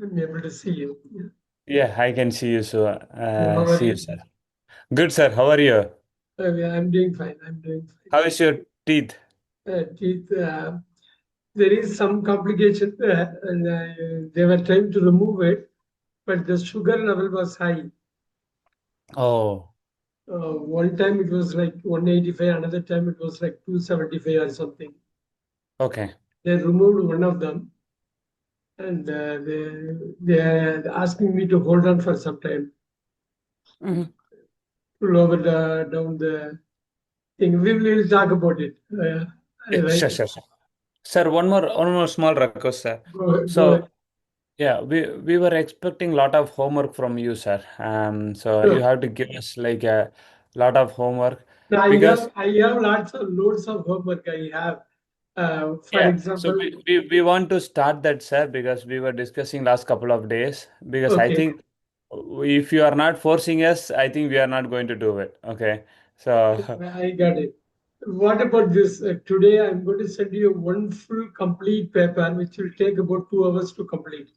I'm able to see you. Yeah. Yeah, I can see you, so So how are see you, you? sir. Good, sir. How are you? Yeah, I'm doing fine. I'm doing fine. How is your teeth? Teeth, there is some complication, and they were trying to remove it, but the sugar level was high. Oh, One time it was like 185, another time it was like 275 or something. okay. They removed one of them, and they are asking me to hold on for some time Mhm. to lower down the thing. We will talk about it. Yeah, Right? sure, sure, sure. Sir, one more small request, sir. Go ahead. So, yeah, we were expecting a lot of homework from you, sir. So you Sure. have to give us like a lot of homework Now, because I have loads of homework I have. For yeah. So example, we want to start that, sir, because we were discussing last couple of days. Because I okay, think if you are not forcing us, I think we are not going to do it. Okay. So I got it. What about this? Today I'm going to send you one full complete paper, which will take about 2 hours to complete.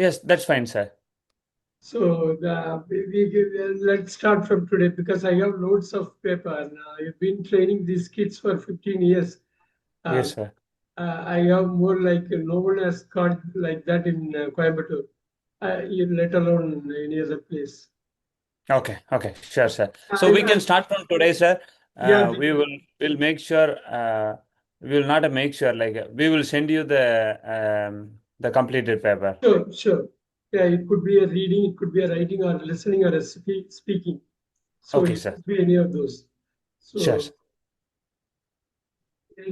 yes, that's fine, sir. So let's start from today because I have loads of paper. I've been training these kids for 15 years. Uh, Yes, sir. I have more like no one has got like that in Coimbatore, let alone any other place. Okay, okay, sure, sir. So we I, can start from today, sir. yeah, We'll make sure we will not make sure like we will send you the completed paper. sure, sure. Yeah, it could be a reading, it could be a writing or listening or a speaking. So Okay, it sir. could be any of those. Sure, So sir.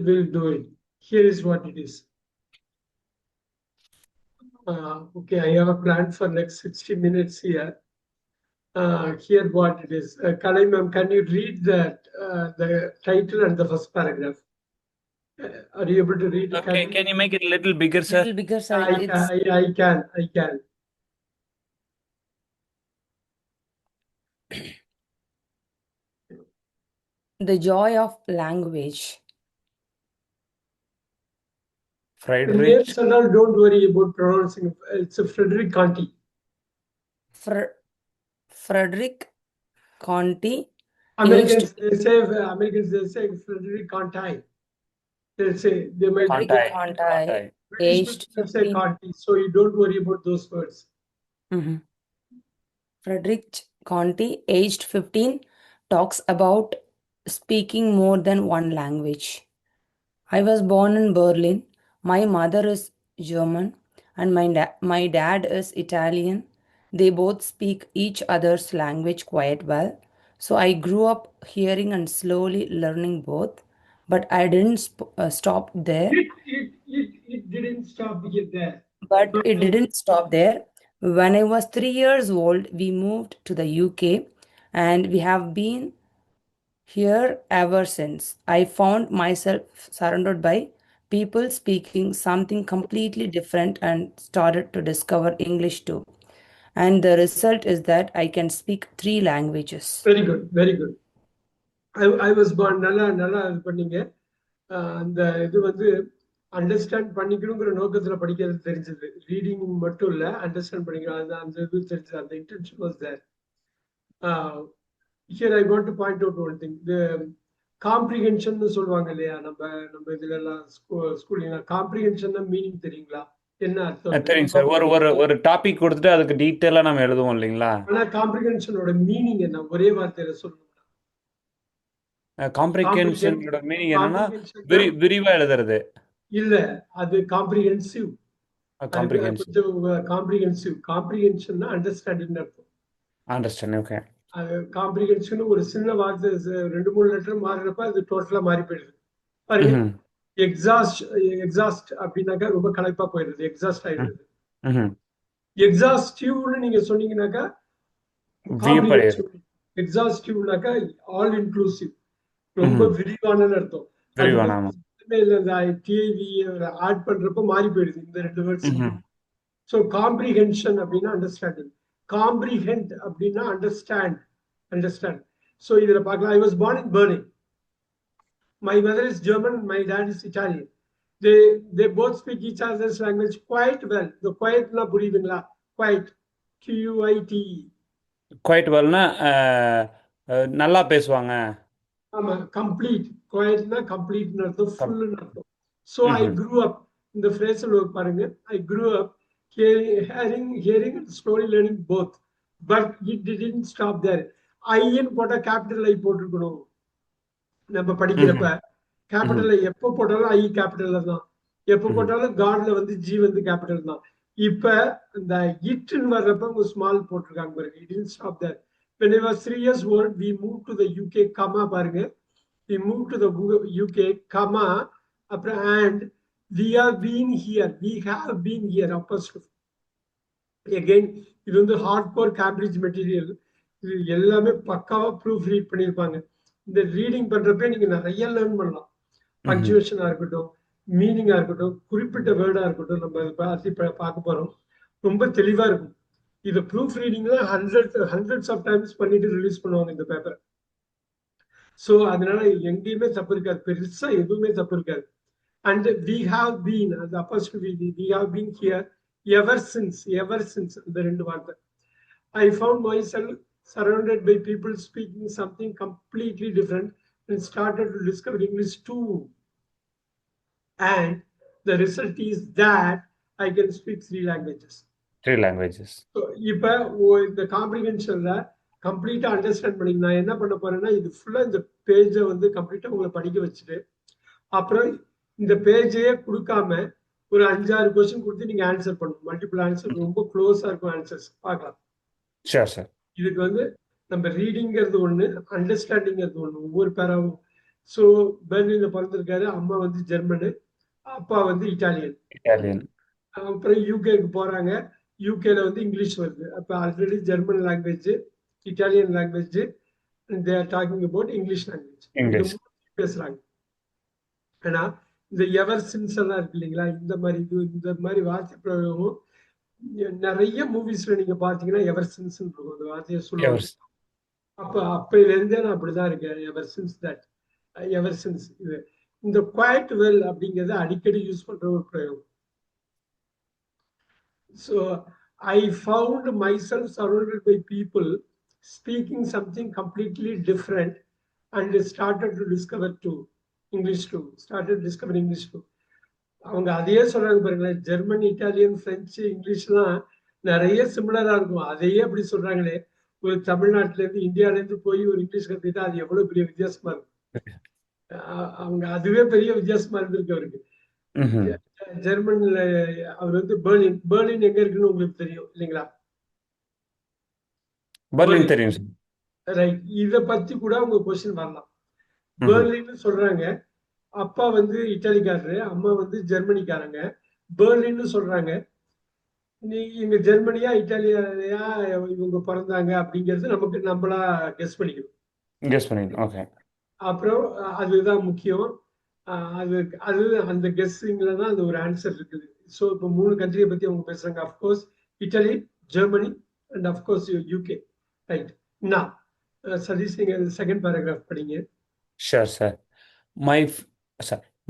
we'll do it. Here is what it is. Okay, I have a plan for next 60 minutes here. Here what it is. Kalai ma'am, can you read the title and the first paragraph? Are you able to read? Okay, can you make it a little bigger, sir? Little bigger, sir. It's I can. the joy of language. The Friedrich. names and all, don't worry about pronouncing. It's a Frederick Conti. Fr- Frederick Conti, aged Americans they say Frederick Conti. They'll say they might Frederick Conti. Conti, Conti. British people aged will say 15. Conti, so you don't worry about those words. Mhm. Frederick Conti, aged 15, talks about speaking more than one language. I was born in Berlin. My mother is German and my dad is Italian. They both speak each other's language quite well. So I grew up hearing and slowly learning both. But I didn't stop there. It didn't stop there. But it didn't stop there. When I was 3 years old, we moved to the UK and we have been here ever since. I found myself surrounded by people speaking something completely different and started to discover English too. And the result is that I can speak three languages. Very good, very good. I was born நல்லா இது பண்ணீங்க. அந்த இது வந்து understand பண்ணிக்கணுங்கிற நோக்கத்துல படிக்கிறது தெரிஞ்சது. Reading மட்டும் இல்ல, அண்டர்ஸ்டாண்ட் பண்ணிக்கணும். அந்த இது தெரிஞ்சது. அந்த intention was there. Here I want to point out one thing. The comprehension சொல்லுவாங்க இல்லையா, நம்ம இதுல எல்லாம் ஸ்கூலிங் காம்ப்ரிஹென்ஷன் மீனிங் தெரியுங்களா? என்ன அர்த்தம் அது? தெரியும் சார். ஒரு ஒரு ஒரு டாபிக் கொடுத்துட்டு அதுக்கு டீட்டெயிலாக நம்ம எழுதுவோம் இல்லைங்களா? ஆனா காம்ப்ரிஹென்ஷனோட மீனிங் என்ன? ஒரே வார்த்தையில சொல்லணும்னா காம்ப்ரிஹென் காம்ப்ரிகென்ஷனோட மீனிங் என்னன்னா காம்ப்ரிஹென்ஷன்னா விரிவா எழுதுறது. இல்ல, அது காம்ப்ரிஹென்சிவ். அது காம்ப்ரிகென்ஷன். கொஞ்சம் காம்ப்ரிஹென்ஷன்னா அண்டர்ஸ்டாண்டிங் அர்த்தம். அண்டர்ஸ்டாண்ட். ஓகே. அது காம்ப்ரிஹென்ஷன் ஒரு சின்ன வார்த்தை, 2 3 லெட்டர் மாறினப்ப அது டோட்டலா மாறி போயிடுது. பாருங்க, ம். எக்ஸாஸ்ட் எக்ஸாஸ்ட் அப்படின்னாக்கா ரொம்ப களைப்பா போயிடுது, எக்ஸாஸ்ட் ம். ஆயிடுது. ம். எக்ஸாஸ்டிவ்னு நீங்க சொன்னீங்கன்னாக்கா வியப்படையுது. காம்ப்ரிஹென்சிவ். எக்ஸாஸ்டிவ்னாக்கா ஆல் இன்க்ளூசிவ், ரொம்ப ம். விரிவானன்னு அர்த்தம். அது விரிவான. வந்து இல்ல, இந்த டிஐவி ஆட் பண்றப்ப மாறி போயிடுது இந்த 2 வேர்ட்ஸ். ம். ஸோ காம்ப்ரிஹென்ஷன் அப்படின்னா அண்டர்ஸ்டாண்டிங், காம்ப்ரிஹெண்ட் அப்படின்னா அண்டர்ஸ்டாண்ட். ஸோ இதுல பார்க்கலாம். I was born in Berlin. My mother is German, my dot is Italian. they both speak each other's language quite well. The quietனா புரியுதுங்களா? Quite, QUITE. Quite well-னா நல்லா பேசுவாங்க. ஆமா, complete. Quietனா completeன்னு அர்த்தம், come fullன்னு அர்த்தம். So I ம்ஹும். grew up. இந்த phrase-ல பாருங்க. I grew up hearing and slowly learning both. But it didn't stop there. ஐன்னு போட்டா கேபிட்டல் ஐ போட்டிருக்கணும். நம்ம படிக்கிறப்ப ம்ஹும். ம்ஹும். கேபிட்டல் ஐ எப்போ போட்டாலும் ஐ கேபிட்டல்ல தான், எப்போ ம்ஹும். போட்டாலும் காட்ல வந்து ஜி வந்து கேபிட்டல் தான். இப்ப இந்த இட்னு வர்றப்ப உங்க ஸ்மால் போட்டிருக்காங்க பாருங்க. It didn't stop there. When I was 3 years old, we moved to the UK, comma பாருங்க. We moved to the UK, comma, அப்புறம் and we have been here. We have been here, apostrophe. Again, இது வந்து hardcore Cambridge material. இது எல்லாமே பக்காவா proof read பண்ணியிருப்பாங்க. இந்த reading பண்றப்ப நீங்க நிறைய லேர்ன் பண்ணலாம். ம்ஹும். பங்க்சுவேஷனா இருக்கட்டும், மீனிங்கா இருக்கட்டும், குறிப்பிட்ட வேர்டா இருக்கட்டும், நம்ம பார்க்க போறோம். ரொம்ப தெளிவா இருக்கும். இது ப்ரூஃப் ரீடிங்ல ஹண்ட்ரட்ஸ் ஆஃப் டைம்ஸ் பண்ணிட்டு ரிலீஸ் பண்ணுவாங்க இந்த பேப்பர். ஸோ அதனால எங்கேயுமே தப்பு இருக்காது, பெருசா எதுவுமே தப்பு இருக்காது. And we have been, as apostrophe, we have been here ever since the ரெண்டு வார்த்தை. I found myself surrounded by people speaking something completely different and started to discover English too. And the result is that I can speak 3 languages. 3 languages. So இப்ப இந்த காம்ப்ரிஹென்ஷன்ல கம்ப்ளீட்டா understand பண்ணி நான் என்ன பண்ண போறேன்னா, இது ஃபுல்லா இந்த பேஜை வந்து கம்ப்ளீட்டா உங்களை படிக்க வச்சுட்டு, அப்புறம் இந்த பேஜையே கொடுக்காம ஒரு 5-6 கொஸ்டின் கொடுத்து நீங்க ஆன்சர் பண்ணணும். மல்டிபிள் ஆன்சர், ரொம்ப க்ளோஸா இருக்கும் ஆன்சர்ஸ். பார்க்கலாம். Sure, sir. இதுக்கு வந்து நம்ம ரீடிங்கிறது ஒண்ணு, அண்டர்ஸ்டாண்டிங்கிறது ஒண்ணு, ஒவ்வொரு பேராவும். ஸோ பெர்லின்ல பிறந்திருக்காரு. அம்மா வந்து ஜெர்மனு, அப்பா வந்து இட்டாலியன். Italian. அப்புறம் யூகேக்கு போறாங்க. யூகேல வந்து இங்கிலீஷ் வருது. அப்ப already German language, Italian language, they are talking about English language. English. பேசுறாங்க. ஏன்னா இந்த எவர் சின்ஸ் எல்லாம் இருக்கு இல்லைங்களா, இந்த மாதிரி வார்த்தை பிரயோகம் நிறைய மூவிஸ்ல நீங்க பாத்தீங்கன்னா எவர் சின்ஸ் இருக்கும், அந்த வார்த்தையை சொல்லுவாங்க. Yes. அப்பையில இருந்தே நான் அப்படிதான் இருக்கேன். எவர் சின்ஸ் தட், எவர் சின்ஸ். இது இந்த குவைட் வெல் அப்படிங்கறத அடிக்கடி யூஸ் பண்ற ஒரு பிரயோகம். So I found myself surrounded by people speaking something completely different and started to discover too English too. Started discovering English too. அவங்க அதையே சொல்றாங்க பாருங்களேன். ஜெர்மன், இட்டாலியன், பிரெஞ்சு, இங்கிலீஷ்லாம் நிறைய சிமிலரா இருக்கும். அதையே அப்படி சொல்றாங்களே. ஒரு தமிழ்நாட்டுல இருந்து இந்தியால இருந்து போய் ஒரு இங்கிலீஷ் கத்துக்கிட்டா அது எவ்வளவு பெரிய வித்தியாசமா இருக்கும். அவங்க அதுவே பெரிய வித்தியாசமா இருந்திருக்கு அவருக்கு. ம்ஹும். ஜெர்மன்ல அவர் வந்து பெர்லின் எங்க இருக்குன்னு உங்களுக்கு தெரியும் இல்லைங்களா? பெர்லின் தெரியும் சார். ரைட். இத பத்தி கூட அவங்க கொஸ்டின் வரலாம். ம்ஹும். பெர்லின்னு சொல்றாங்க. அப்பா வந்து இட்டாலிக்காரரு, அம்மா வந்து ஜெர்மனிக்காரங்க. பெர்லின்னு சொல்றாங்க. இங்க ஜெர்மனியா இட்டாலியா இவங்க பிறந்தாங்க அப்படிங்கிறது நமக்கு நம்மளா கெஸ் பண்ணிக்கணும். Guess பண்ணிட்டேன். ஓகே. அப்புறம் அதுதான் முக்கியம். அது அந்த கெஸ்ஸிங்ல தான் அந்த ஒரு ஆன்சர் இருக்குது. ஸோ இப்போ 3 கண்ட்ரியை பத்தி அவங்க பேசுறாங்க. Of course Italy, Germany and of course UK. Right. நான் சதீஷ், நீங்க செகண்ட் பேராகிராஃப் படிங்க. Sure, sir.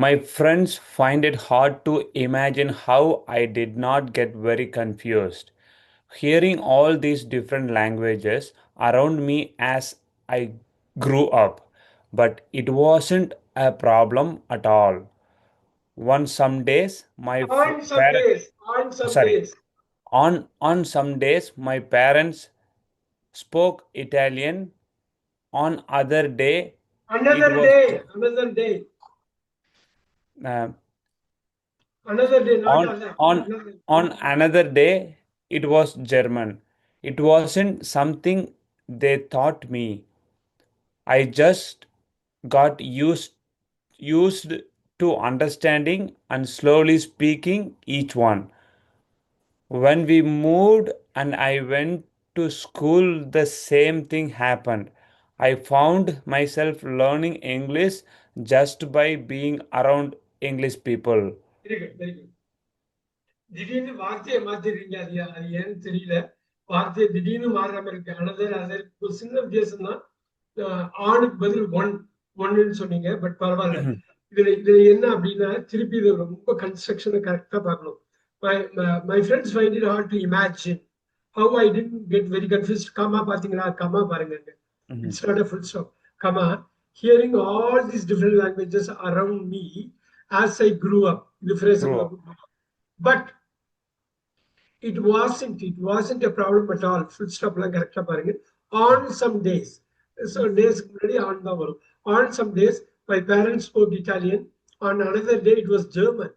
My friends find it hard to imagine how I did not get very confused hearing all these different languages around me as I grew up, but it wasn't a problem at all. On some days, my parents spoke Italian. On other day, Another day, on another day, it was German. It wasn't something they taught me. I just got used to understanding and slowly speaking each one. When we moved and I went to school, the same thing happened. I found myself learning English just by being around English people. Very good. திடீர்னு வார்த்தையை மாத்திடுறீங்க. அது ஏன்னு தெரியல. வார்த்தையை திடீர்னு மாறுற மாதிரி இருக்கு. அதற்கு ஒரு சின்ன வித்தியாசம் தான். ஆணுக்கு பதில் ஒன்னுன்னு சொன்னீங்க. பட் பரவாயில்ல. இதுல என்ன அப்படின்னா திருப்பி இது ரொம்ப கன்ஸ்ட்ரக்ஷனை கரெக்டா பார்க்கணும். My friends find it hard to imagine how I didn't get very confused. Comma பாத்தீங்களா? கமா பாருங்க. Mhm. It's not a full stop. Comma. Hearing all these different languages around me as I grew up. The phrase Grew up. but it wasn't a problem at all. Full stop லாம் கரெக்டா பாருங்க. On some days. So days முன்னாடி on தான் வரும். On some days my parents spoke Italian. On another day it was German.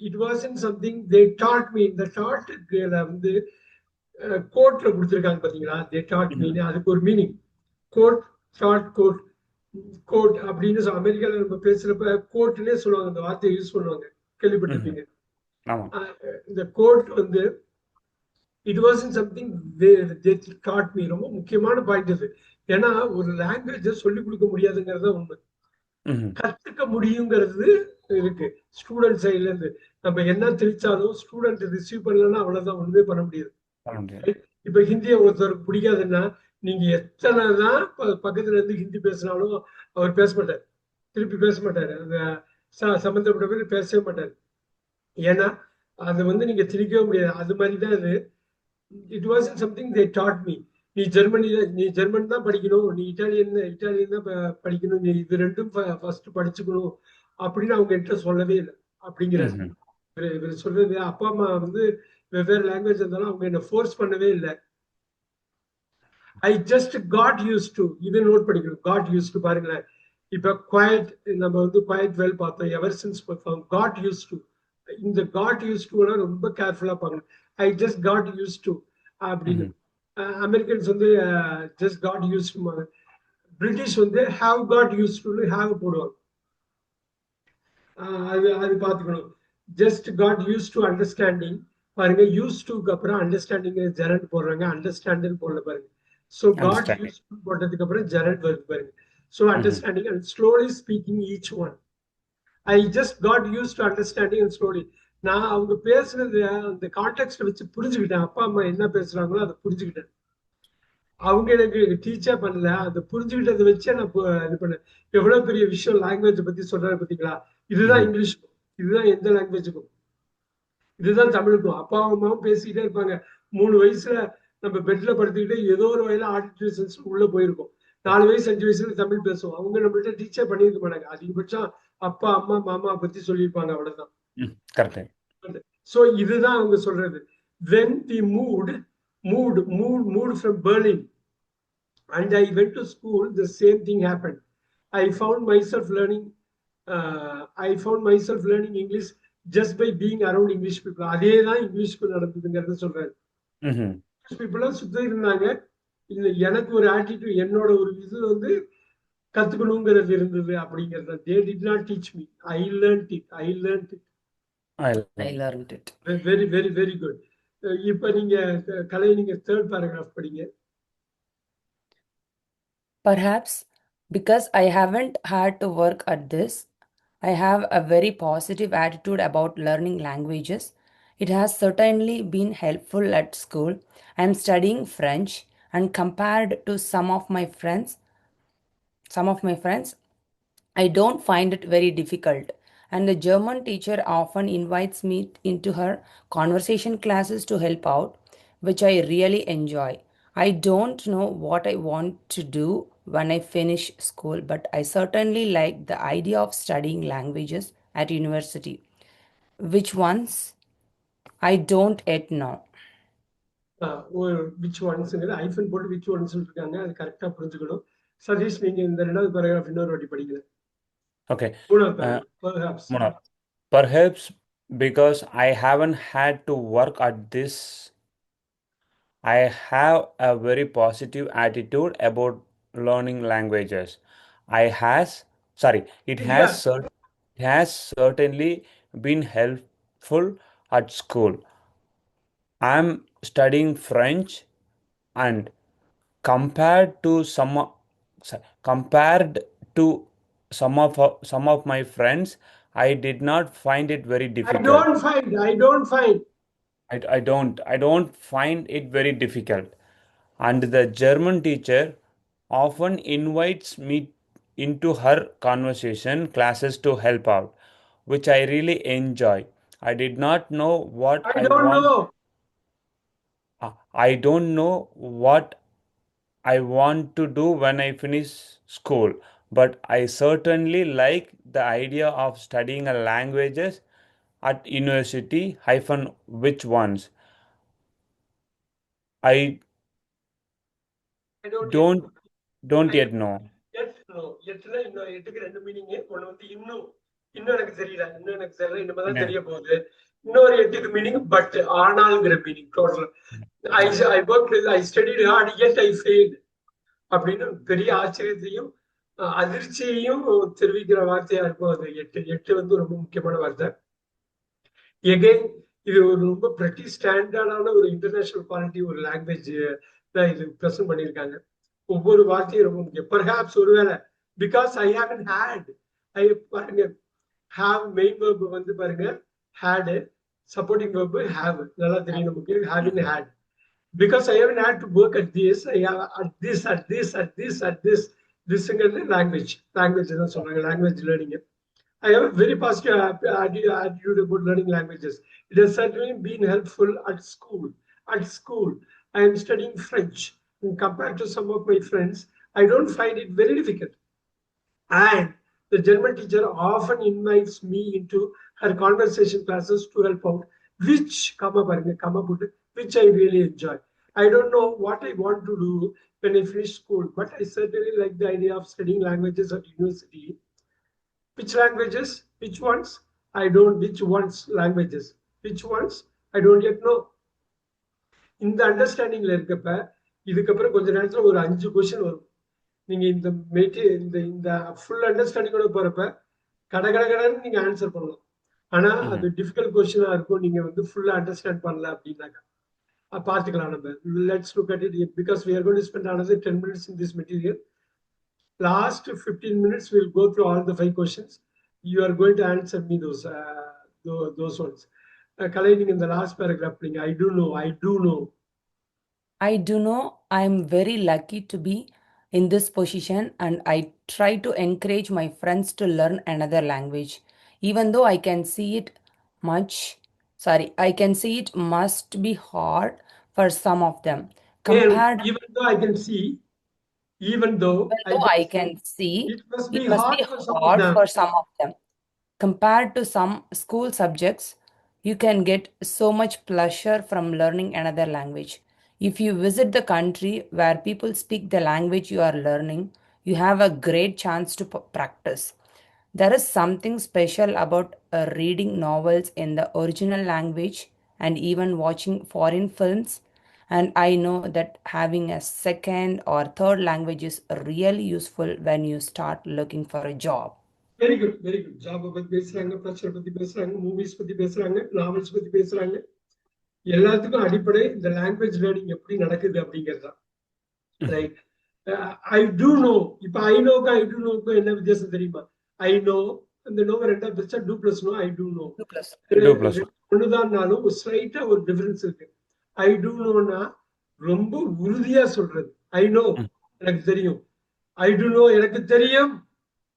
It wasn't something they taught me. The taught வந்து கோட்ல கொடுத்துருக்காங்க பாத்தீங்களா? They taught me. அதுக்கு ஒரு meaning. Caught short caught caught அப்படின்னு அமெரிக்கால நம்ம பேசுறப்ப கோட்னே சொல்லுவாங்க. அந்த வார்த்தையை யூஸ் பண்ணுவாங்க, கேள்விப்பட்டிருப்பீங்க. ஆமா. இந்த கோட் வந்து it wasn't something they taught me. ரொம்ப முக்கியமான பாயிண்ட் இது. ஏன்னா ஒரு லாங்குவேஜை சொல்லிக் கொடுக்க முடியாதுங்கிறத உண்மை. Mhm. கத்துக்க முடியுங்கிறது இருக்கு. ஸ்டூடெண்ட் சைட்ல இருந்து நம்ம என்ன தெரிச்சாலும் ஸ்டூடெண்ட் ரிசீவ் பண்ணலன்னா அவ்வளவுதான், ஒண்ணுமே பண்ண முடியாது. பண்ண முடியாது. இப்ப ஹிந்தியை ஒருத்தருக்கு பிடிக்காதுன்னா நீங்க எத்தனைதான் பக்கத்துல இருந்து ஹிந்தி பேசினாலும் அவர் பேச மாட்டார், திருப்பி பேச மாட்டாரு. அந்த சம்பந்தப்பட்ட பேர் பேசவே மாட்டாரு. ஏன்னா அது வந்து நீங்க திணிக்கவே முடியாது. அது மாதிரிதான் இது. It was something they dot me. நீ ஜெர்மன் தான் படிக்கணும், நீ இட்டாலியன் தான் படிக்கணும், நீ இது ரெண்டும் ஃபர்ஸ்ட் படிச்சுக்கணும் அப்படின்னு அவங்க என்கிட்ட சொல்லவே இல்லை அப்படிங்கிறாரு. Mhm. இவர் சொல்றது அப்பா அம்மா வந்து வெவ்வேறு லாங்குவேஜ் இருந்தாலும் அவங்க என்ன ஃபோர்ஸ் பண்ணவே இல்லை. I just got used to. இதை நோட் பண்ணிக்கணும். காட் யூஸ் டு பாருங்களேன். இப்ப குவாய்ட் நம்ம வந்து குவாய்ட் வெல் பார்த்தோம், எவர் சின்ஸ் பார்த்தோம். காட் யூஸ் டு, இந்த காட் யூஸ் டு ரொம்ப கேர்ஃபுல்லா பார்க்கணும். I just got used to அப்படின்னு. அமெரிக்கன்ஸ் வந்து just got used to. British வந்து have got used to have போடுவாங்க. அது பார்த்துக்கணும். Just got used to understanding பாருங்க. யூஸ் டுக்கு அப்புறம் அண்டர்ஸ்டாண்டிங் ஜெரண்ட் போடுறாங்க, அண்டர்ஸ்டாண்டிங் போடல பாருங்க. ஸோ காட் யூஸ் டு போட்டதுக்கு அப்புறம் ஜெரண்ட் வருது பாருங்க. So understanding and slowly speaking each one. I just got used to understanding and slowly. நான் அவங்க பேசுறது அந்த கான்டெக்ட் வச்சு புரிஞ்சுக்கிட்டேன். அப்பா அம்மா என்ன பேசுறாங்களோ அதை புரிஞ்சுக்கிட்டேன். அவங்க எனக்கு டீச்சர் பண்ணல, அதை புரிஞ்சுக்கிட்டதை வச்சே நான் இது பண்ணேன். எவ்வளவு பெரிய விஷயம் லாங்குவேஜ் பத்தி சொல்றாரு பாத்தீங்களா? இதுதான் இங்கிலீஷுக்கும், இதுதான் எந்த லாங்குவேஜுக்கும், இதுதான் தமிழுக்கும். அப்பா அம்மாவும் பேசிக்கிட்டே இருப்பாங்க. 3 வயசுல நம்ம பெட்ல படுத்துக்கிட்டு ஏதோ ஒரு வயல ஆடிட்டரி சென்ஸ் உள்ள போயிருக்கோம். 4 வயசு 5 வயசுல தமிழ் பேசுவோம். அவங்க நம்மள்ட்ட டீச்சர் பண்ணியிருக்க மாட்டாங்க. அதிகபட்சம் அப்பா அம்மா மாமா பத்தி சொல்லியிருப்பாங்க, அவ்வளவுதான். சோ இதுதான் அவங்க சொல்றது. When we moved from Berlin and I went to school, the same thing happened. I found myself learning English just by being around English people. அதே தான் இங்கிலீஷ்க்கு நடந்ததுங்கிறத சொல்றாரு. இங்கிலீஷ் பீப்புளும் சுத்தி இருந்தாங்க. எனக்கு ஒரு ஆட்டிடியூட், என்னோட ஒரு இது வந்து கத்துக்கணுங்கிறது இருந்தது அப்படிங்கிறது. They did not teach me. I learned it. Very, very, very good. இப்ப நீங்க கலை, நீங்க third paragraph படிங்க. Perhaps because I haven't had to work at this, I have a very positive attitude about learning languages. It has certainly been helpful at school. I am studying French, and compared to some of my friends, I don't find it very difficult. And the German teacher often invites me into her conversation classes to help out, which I really enjoy. I don't know what I want to do when I finish school, but I certainly like the idea of studying languages at university. Which ones? I don't yet know. which ones ஐஃபன் போட்டு which ones இருக்காங்க, அது கரெக்டா புரிஞ்சுக்கணும். சதீஷ், நீங்க இந்த 2வது paragraph இன்னொரு வாட்டி படிங்க. Okay. 3வது paragraph. Perhaps because I haven't had to work at this, I have a very positive attitude about learning languages. It has certainly been helpful at school. I'm studying French, and compared to some of my friends, I did not find it very difficult. I don't find it very difficult. And the German teacher often invites me into her conversation classes to help out, which I really enjoy. I did not know what I don't know. I don't know what I want to do when I finish school, but I certainly like the idea of studying a languages at university, hyphen which ones. I I don't yet don't know. don't I yet know. yet know. எட்டுல இன்னும் எட்டுக்கு ரெண்டு meaning. ஒண்ணு வந்து இன்னும் இன்னும் எனக்கு தெரியல, இன்னும் எனக்கு தெரியல, இனிமேதான் தெரிய போகுது. இன்னொரு எட்டுக்கு மீனிங் பட் ஆனால்ங்கிற meaning total. I worked with, I studied hard, yet I failed அப்படின்னு பெரிய ஆச்சரியத்தையும் அதிர்ச்சியையும் தெரிவிக்கிற வார்த்தையா இருக்கும் அது. எட்டு எட்டு வந்து ரொம்ப முக்கியமான வார்த்தை. எகைன் இது ஒரு ரொம்ப pretty ஸ்டாண்டர்டான ஒரு இன்டர்நேஷனல் குவாலிட்டி ஒரு லாங்குவேஜ் தான் இது ப்ரெசென்ட் பண்ணியிருக்காங்க. ஒவ்வொரு வார்த்தையும் ரொம்ப முக்கியம். பெர்ஹாப்ஸ் ஒருவேளை பிகாஸ் ஐ ஹேவன் ஹேட், ஐ பாருங்க ஹாவ் மெயின் வேர்ப் வந்து பாருங்க ஹேடு, சப்போர்ட்டிங் வேர்ப் ஹேவ், நல்லா தெரியும் நமக்கு. Haven't had, because I haven't had to work at this, I have at this, at this, at this, at this. This language தான் சொல்றாங்க, language learning. I have a very positive attitude about learning languages. It has certainly been helpful at school. At school, I am studying French. And compared to some of my friends, I don't find it very difficult. And the German teacher often invites me into her conversation classes to help out, which, which I really enjoy. I don't know what I want to do when I finish school, but I certainly like the idea of studying languages at university. Which languages? Which ones? I don't. Which ones languages? Which ones? I don't yet know. இந்த அண்டர்ஸ்டாண்டிங்ல இருக்கப்ப இதுக்கப்புறம் கொஞ்ச நேரத்துல ஒரு 5 question வரும். நீங்க இந்த இந்த ஃபுல் அண்டர்ஸ்டாண்டிங்கோட போறப்ப கடகடன்னு நீங்க ஆன்சர் பண்ணலாம். ஆனா அது டிஃபிகல்ட் கொஸ்டினா இருக்கும். நீங்க வந்து ஃபுல்லா அண்டர்ஸ்டாண்ட் பண்ணல அப்படின்னாக்கா பார்த்துக்கலாம் நம்ம. Let's look at it because we are going to spend another 10 minutes in this material. Last 15 minutes we'll go through all the 5 questions. You are going to answer me those ones. Kalaining in the last paragraph, I do know. I do know I'm very lucky to be in this position, and I try to encourage my friends to learn another language. Even though I can see it must be hard for some of them. Even though I can see, it must be hard for some of them. Compared to some school subjects, you can get so much pleasure from learning another language. If you visit the country where people speak the language you are learning, you have a great chance to practice. There is something special about reading novels in the original language and even watching foreign films. And I know that having a second or third language is really useful when you start looking for a job. Very good, very good. Job பத்தி பேசுறாங்க, pressure பத்தி பேசுறாங்க, movies பத்தி பேசுறாங்க, novels பத்தி பேசுறாங்க. எல்லாத்துக்கும் அடிப்படை இந்த லாங்குவேஜ் லேர்னிங் எப்படி நடக்குது அப்படிங்கிறதுதான். ரைட். I do no. இப்ப ஐ டூ என்ன வித்தியாசம் தெரியுமா? ஐ நோ அந்த நோவை ரெண்டா பிரிச்சா two plus no, I do no. ஒண்ணுதான்னாலும் ஸ்லைட்டா ஒரு டிஃபரன்ஸ் இருக்கு. ஐ டூ நோனா ரொம்ப உறுதியா சொல்றது. ஐ நோ எனக்கு தெரியும், ஐ டூ நோ எனக்கு தெரியும்.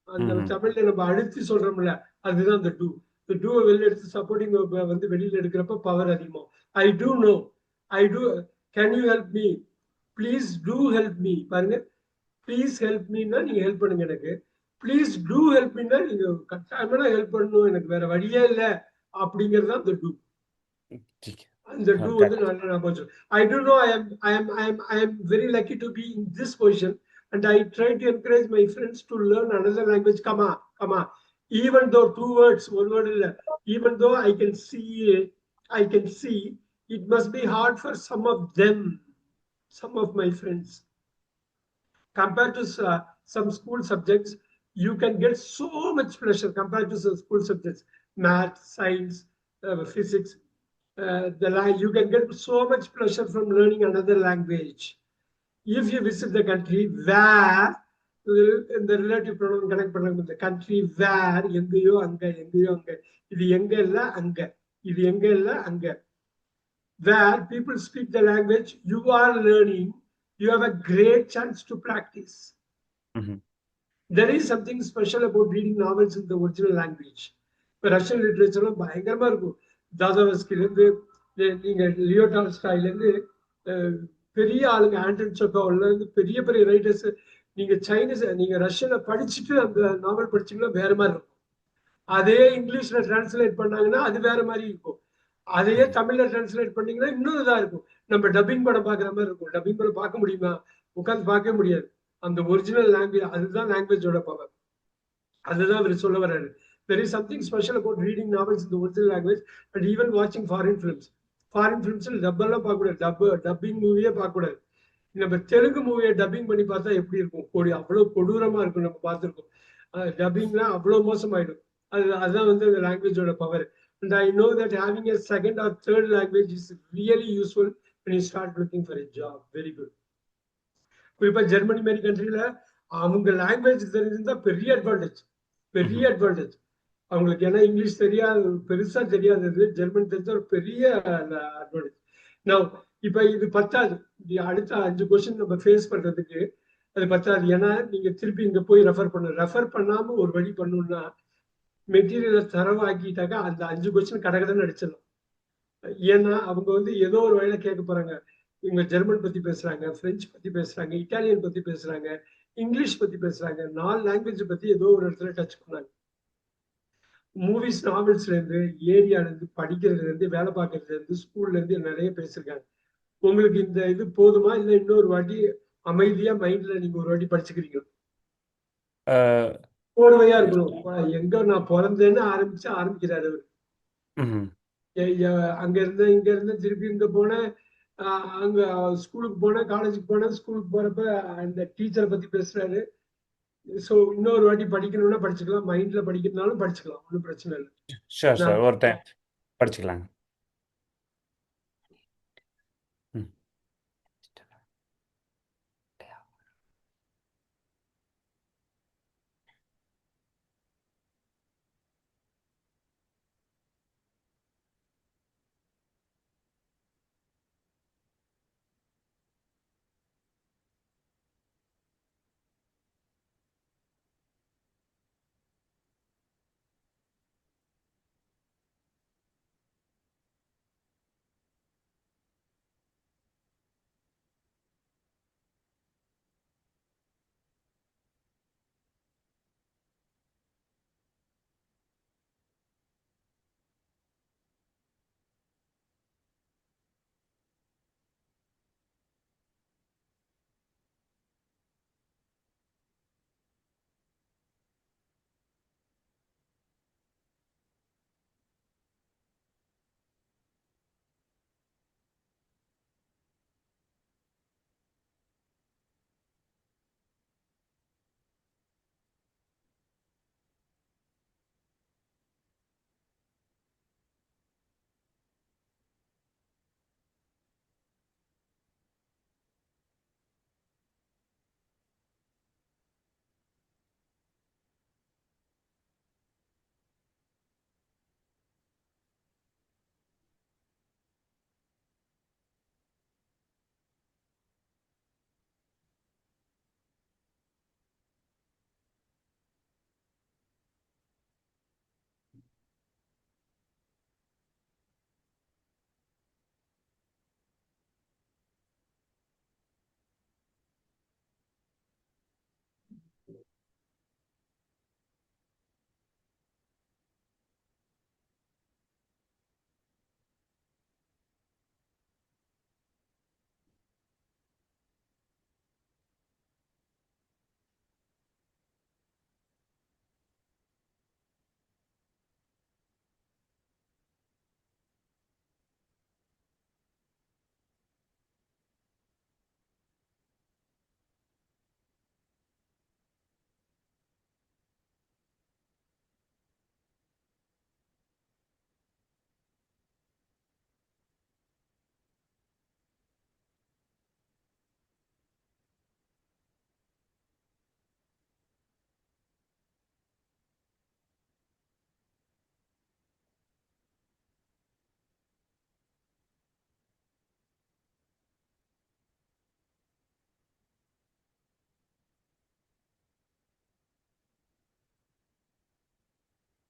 அந்த தமிழ்ல நம்ம அழுத்தி சொல்றோம்ல, அதுதான் அந்த டூ. இந்த டூவை வெளில எடுத்து சப்போர்ட்டிங் வந்து வெளியில எடுக்கிறப்ப பவர் அதிகமா. I do know, I do, can you help me, please do help me. பாருங்க, ப்ளீஸ் ஹெல்ப் மீன்னா நீங்க ஹெல்ப் பண்ணுங்க எனக்கு, ப்ளீஸ் டூ ஹெல்ப் மீன்னா நீங்க கட்டாயமா ஹெல்ப் பண்ணணும், எனக்கு வேற வழியே இல்லை அப்படிங்கிறது தான் அந்த டூ. அந்த டூ வந்து நல்லா ஞாபகம். ஐ டூ நோ ஐ am very lucky to be in this position. And I try to encourage my friends to learn another language. Come on. Even though 2 words, 1 word, even though I can see, it must be hard for some of them, some of my friends. Compared to some school subjects, you can get so much pleasure compared to some school subjects, math, science, physics. You can get so much pleasure from learning another language. If you visit the country where, in the relative pronoun connect பண்ணலாம், the country where, எங்கேயோ அங்க, இது எங்க இல்ல அங்க, where people speak the language you are learning, you have a great chance to practice. there is something special about reading novels in the original language. இப்போ Russian லிட்ரேச்சர்லாம் பயங்கரமா இருக்கும். தாதாவஸ்கிலேருந்து நீங்க லியோ டால்ஸ்டாய்லேருந்து பெரிய ஆளுங்க ஆண்டன் செக்கோவ்ல இருந்து பெரிய பெரிய ரைட்டர்ஸ் நீங்க சைனீஸ் நீங்க ரஷ்யனை படிச்சுட்டு அந்த நாவல் படிச்சீங்கன்னா வேற மாதிரி இருக்கும். அதே இங்கிலீஷ்ல டிரான்ஸ்லேட் பண்ணாங்கன்னா அது வேற மாதிரி இருக்கும். அதையே தமிழ்ல டிரான்ஸ்லேட் பண்ணீங்கன்னா இன்னும் இதா இருக்கும். நம்ம டப்பிங் படம் பாக்குற மாதிரி இருக்கும். டப்பிங் படம் பார்க்க முடியுமா? உட்காந்து பார்க்கவே முடியாது. அந்த ஒரிஜினல் லாங்குவேஜ், அதுதான் லாங்குவேஜோட பவர். அதுதான் அவர் சொல்ல வர்றாரு. There is something special about reading novels in the original language and even watching foreign films. Foreign ஃபிலிம்ஸ்ல டப்பெல்லாம் பார்க்கக்கூடாது. டப்பிங் மூவியே பார்க்கக்கூடாது. நம்ம தெலுங்கு மூவியை டப்பிங் பண்ணி பார்த்தா எப்படி இருக்கும்? அவ்வளவு கொடூரமா இருக்கும். நம்ம பார்த்துருக்கோம். டப்பிங்லாம் அவ்வளவு மோசமாயிடும். அதுதான் வந்து அந்த லாங்குவேஜோட power. And I know that having a second or third language is really useful when you start looking for a job. Very good. குறிப்பா ஜெர்மனி மாதிரி கண்ட்ரில அவங்க லாங்குவேஜ் தெரிஞ்சிருந்தா பெரிய அட்வான்டேஜ். பெரிய அட்வான்டேஜ் அவங்களுக்கு. ஏன்னா இங்கிலீஷ் தெரியாது, பெருசா தெரியாதது. ஜெர்மன் தெரிஞ்ச ஒரு பெரிய அட்வான்டேஜ். நான் இப்ப இது பத்தாது. அடுத்த 5 கொஸ்டின் நம்ம ஃபேஸ் பண்றதுக்கு அது பத்தாது. ஏன்னா நீங்க திருப்பி இங்க போய் ரெஃபர் பண்ணாம ஒரு வழி பண்ணணும்னா மெட்டீரியலை தரவாக்கிட்டாக்கா அந்த 5 கொஸ்டின் கடகடன்னு அடிச்சிடலாம். ஏன்னா அவங்க வந்து ஏதோ ஒரு வழியில கேட்க போறாங்க. இவங்க ஜெர்மன் பத்தி பேசுறாங்க, பிரெஞ்சு பத்தி பேசுறாங்க, இட்டாலியன் பத்தி பேசுறாங்க, இங்கிலீஷ் பத்தி பேசுறாங்க. 4 லாங்குவேஜ் பத்தி ஏதோ ஒரு இடத்துல டச் பண்ணாங்க. மூவிஸ், நாவல்ஸ்ல இருந்து, ஏரியால இருந்து, படிக்கிறதுல இருந்து, வேலை பார்க்கறதுல இருந்து, ஸ்கூல்ல இருந்து நிறைய பேசிருக்காங்க. உங்களுக்கு இந்த இது போதுமா? இல்ல இன்னொரு வாட்டி அமைதியா மைண்ட்ல நீங்க ஒரு வாட்டி படிச்சுக்கிறீங்க? கோர்வையா இருக்கணும். எங்க நான் பிறந்தேன்னு ஆரம்பிக்கிறாரு அவரு. அங்க இருந்து இங்க இருந்து திருப்பி இங்க போனேன், அங்க ஸ்கூலுக்கு போனேன், காலேஜுக்கு போனேன். ஸ்கூலுக்கு போறப்ப அந்த டீச்சரை பத்தி பேசுறாரு. சோ இன்னொரு வாட்டி படிக்கணும்னா படிச்சுக்கலாம், மைண்ட்ல படிக்கிறதுனாலும் படிச்சுக்கலாம், ஒன்றும் பிரச்சனை இல்லை. ஷூர் சார், ஒரு டைம் படிச்சுக்கலாங்க.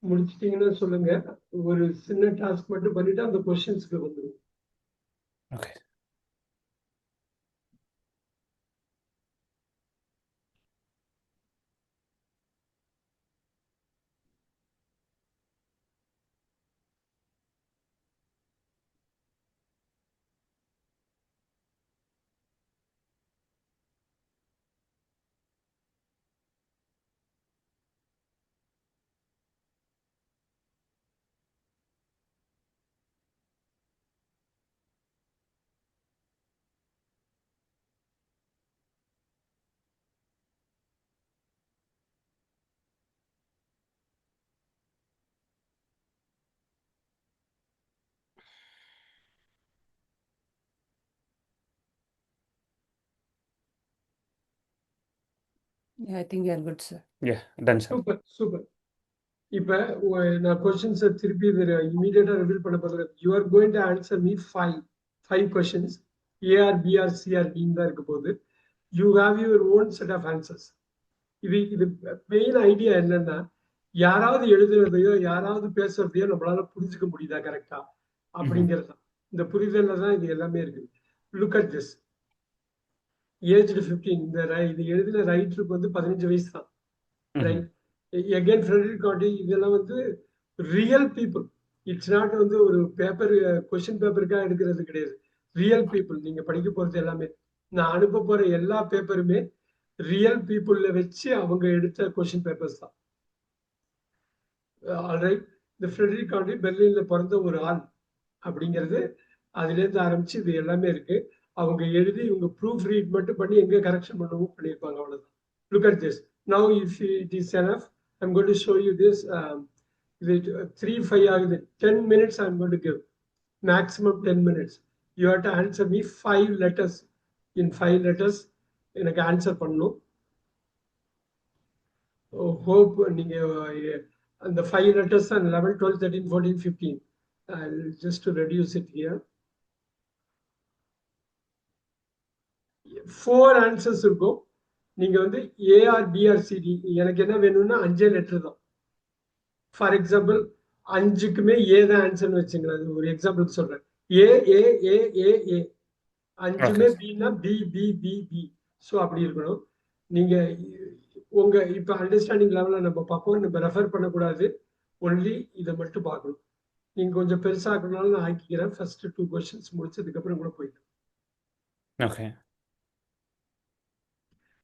முடிச்சிட்டீங்கன்னா சொல்லுங்க. ஒரு சின்ன டாஸ்க் மட்டும் பண்ணிட்டு அந்த கொஸ்டின்ஸ்க்கு வந்துடும். Okay. Yeah, I think we are good, sir. Yeah, done, sir. Super super. இப்ப நான் கொஸ்டின்ஸ் திருப்பி இமீடியட்டா ரிவீல் பண்ண போகிறேன். You are going to answer me five questions. AR BR CR பின்னு தான் இருக்க போகுது. You have your own set of answers. இது மெயின் ஐடியா என்னன்னா, யாராவது எழுதுறதையோ யாராவது பேசுறதையோ நம்மளால புரிஞ்சுக்க முடியுதா கரெக்டா அப்படிங்கிறது தான். இந்த புரிதல்ல தான் இது எல்லாமே இருக்கு. Look at this. ஏஜ்டு 15. இது எழுதின ரைட்டருக்கு வந்து 15 வயசு தான். ரைட். எகெயின் ஃப்ரெட்ரிக் காண்டி இதெல்லாம் வந்து ரியல் பீப்புள். இட்ஸ் நாட் வந்து ஒரு பேப்பர் கொஸ்டின் பேப்பருக்காக எடுக்கிறது கிடையாது. Real people. நீங்க படிக்க போறது எல்லாமே, நான் அனுப்ப போற எல்லா பேப்பருமே ரியல் பீப்புள்ல வச்சு அவங்க எடுத்த கொஸ்டின் பேப்பர்ஸ் தான். ஆல்ரைட். இந்த ஃப்ரெட்ரிக் காண்டி பெர்லின்ல பிறந்த ஒரு ஆள் அப்படிங்கிறது அதுலேருந்து ஆரம்பிச்சு இது எல்லாமே இருக்கு. அவங்க எழுதி இவங்க ப்ரூஃப் ரீட் மட்டும் பண்ணி எங்க கரெக்ஷன் பண்ணவும் பண்ணியிருப்பாங்க. அவ்வளவுதான். Look at this. Now if it is enough, I'm going to show you this. இது 3-5 ஆகுது. 10 minutes I'm going to give. Maximum 10 minutes. You have to answer me 5 letters. In 5 letters எனக்கு answer பண்ணணும். Hope நீங்க அந்த 5 letters தான் 11, 12, 13, 14, 15. Just to reduce it here. 4 answers இருக்கும். நீங்க வந்து ஏஆர் பிஆர் சிடி எனக்கு என்ன வேணும்னா 5 லெட்டர் தான். ஃபார் எக்ஸாம்பிள் 5க்குமே ஏ தான் ஆன்சர்னு வச்சுங்களேன். அது ஒரு எக்ஸாம்பிளுக்கு சொல்றேன். A A A A A 5மே Okay. பின்னா B B B B. So அப்படி இருக்கணும். நீங்க உங்க இப்ப அண்டர்ஸ்டாண்டிங் லெவலில் நம்ம பார்ப்போம். நம்ம ரெஃபர் பண்ணக்கூடாது. ஒன்லி இதை மட்டும் பார்க்கணும். நீங்க கொஞ்சம் பெருசாக்கணும்னாலும் நான் ஆக்கிக்கிறேன். ஃபர்ஸ்ட் 2 கொஸ்டின்ஸ் முடிச்சதுக்கு கூட போயிட்டு Okay.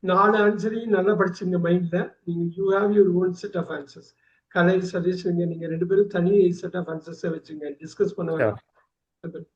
4 ஆன்சரையும் நல்லா படிச்சுங்க மைண்ட்ல. நீங்க you have your own set of answers. Kalai Satish நீங்க 2 பேரும் தனி செட் ஆஃப் ஆன்சர்ஸை வச்சுங்க. டிஸ்கஸ் பண்ண Sure. வேண்டாம்.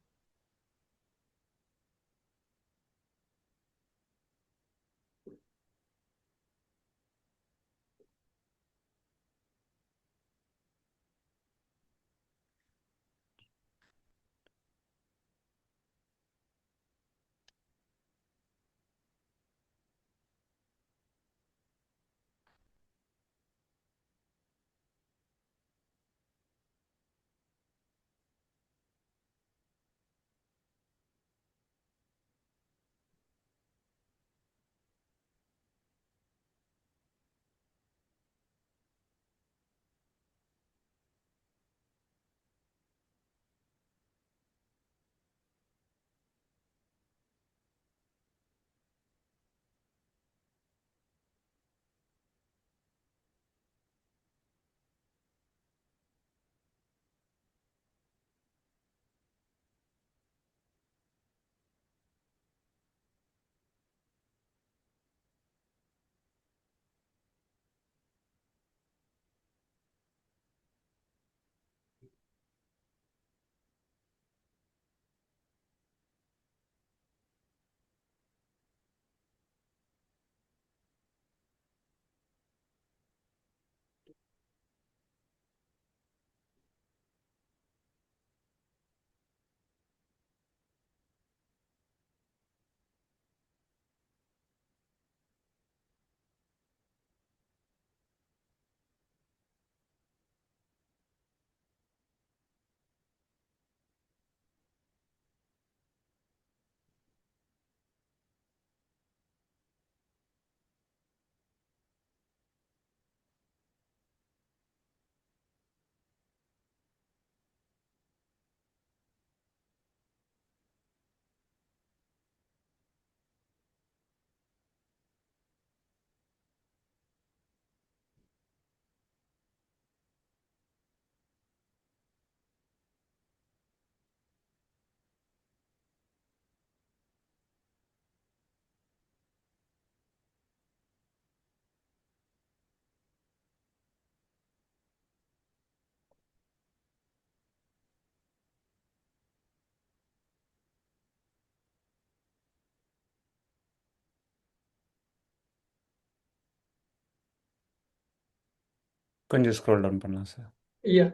கொஞ்சம் ஸ்க்ரோல் டவுன் பண்ணலாம் சார். Yeah.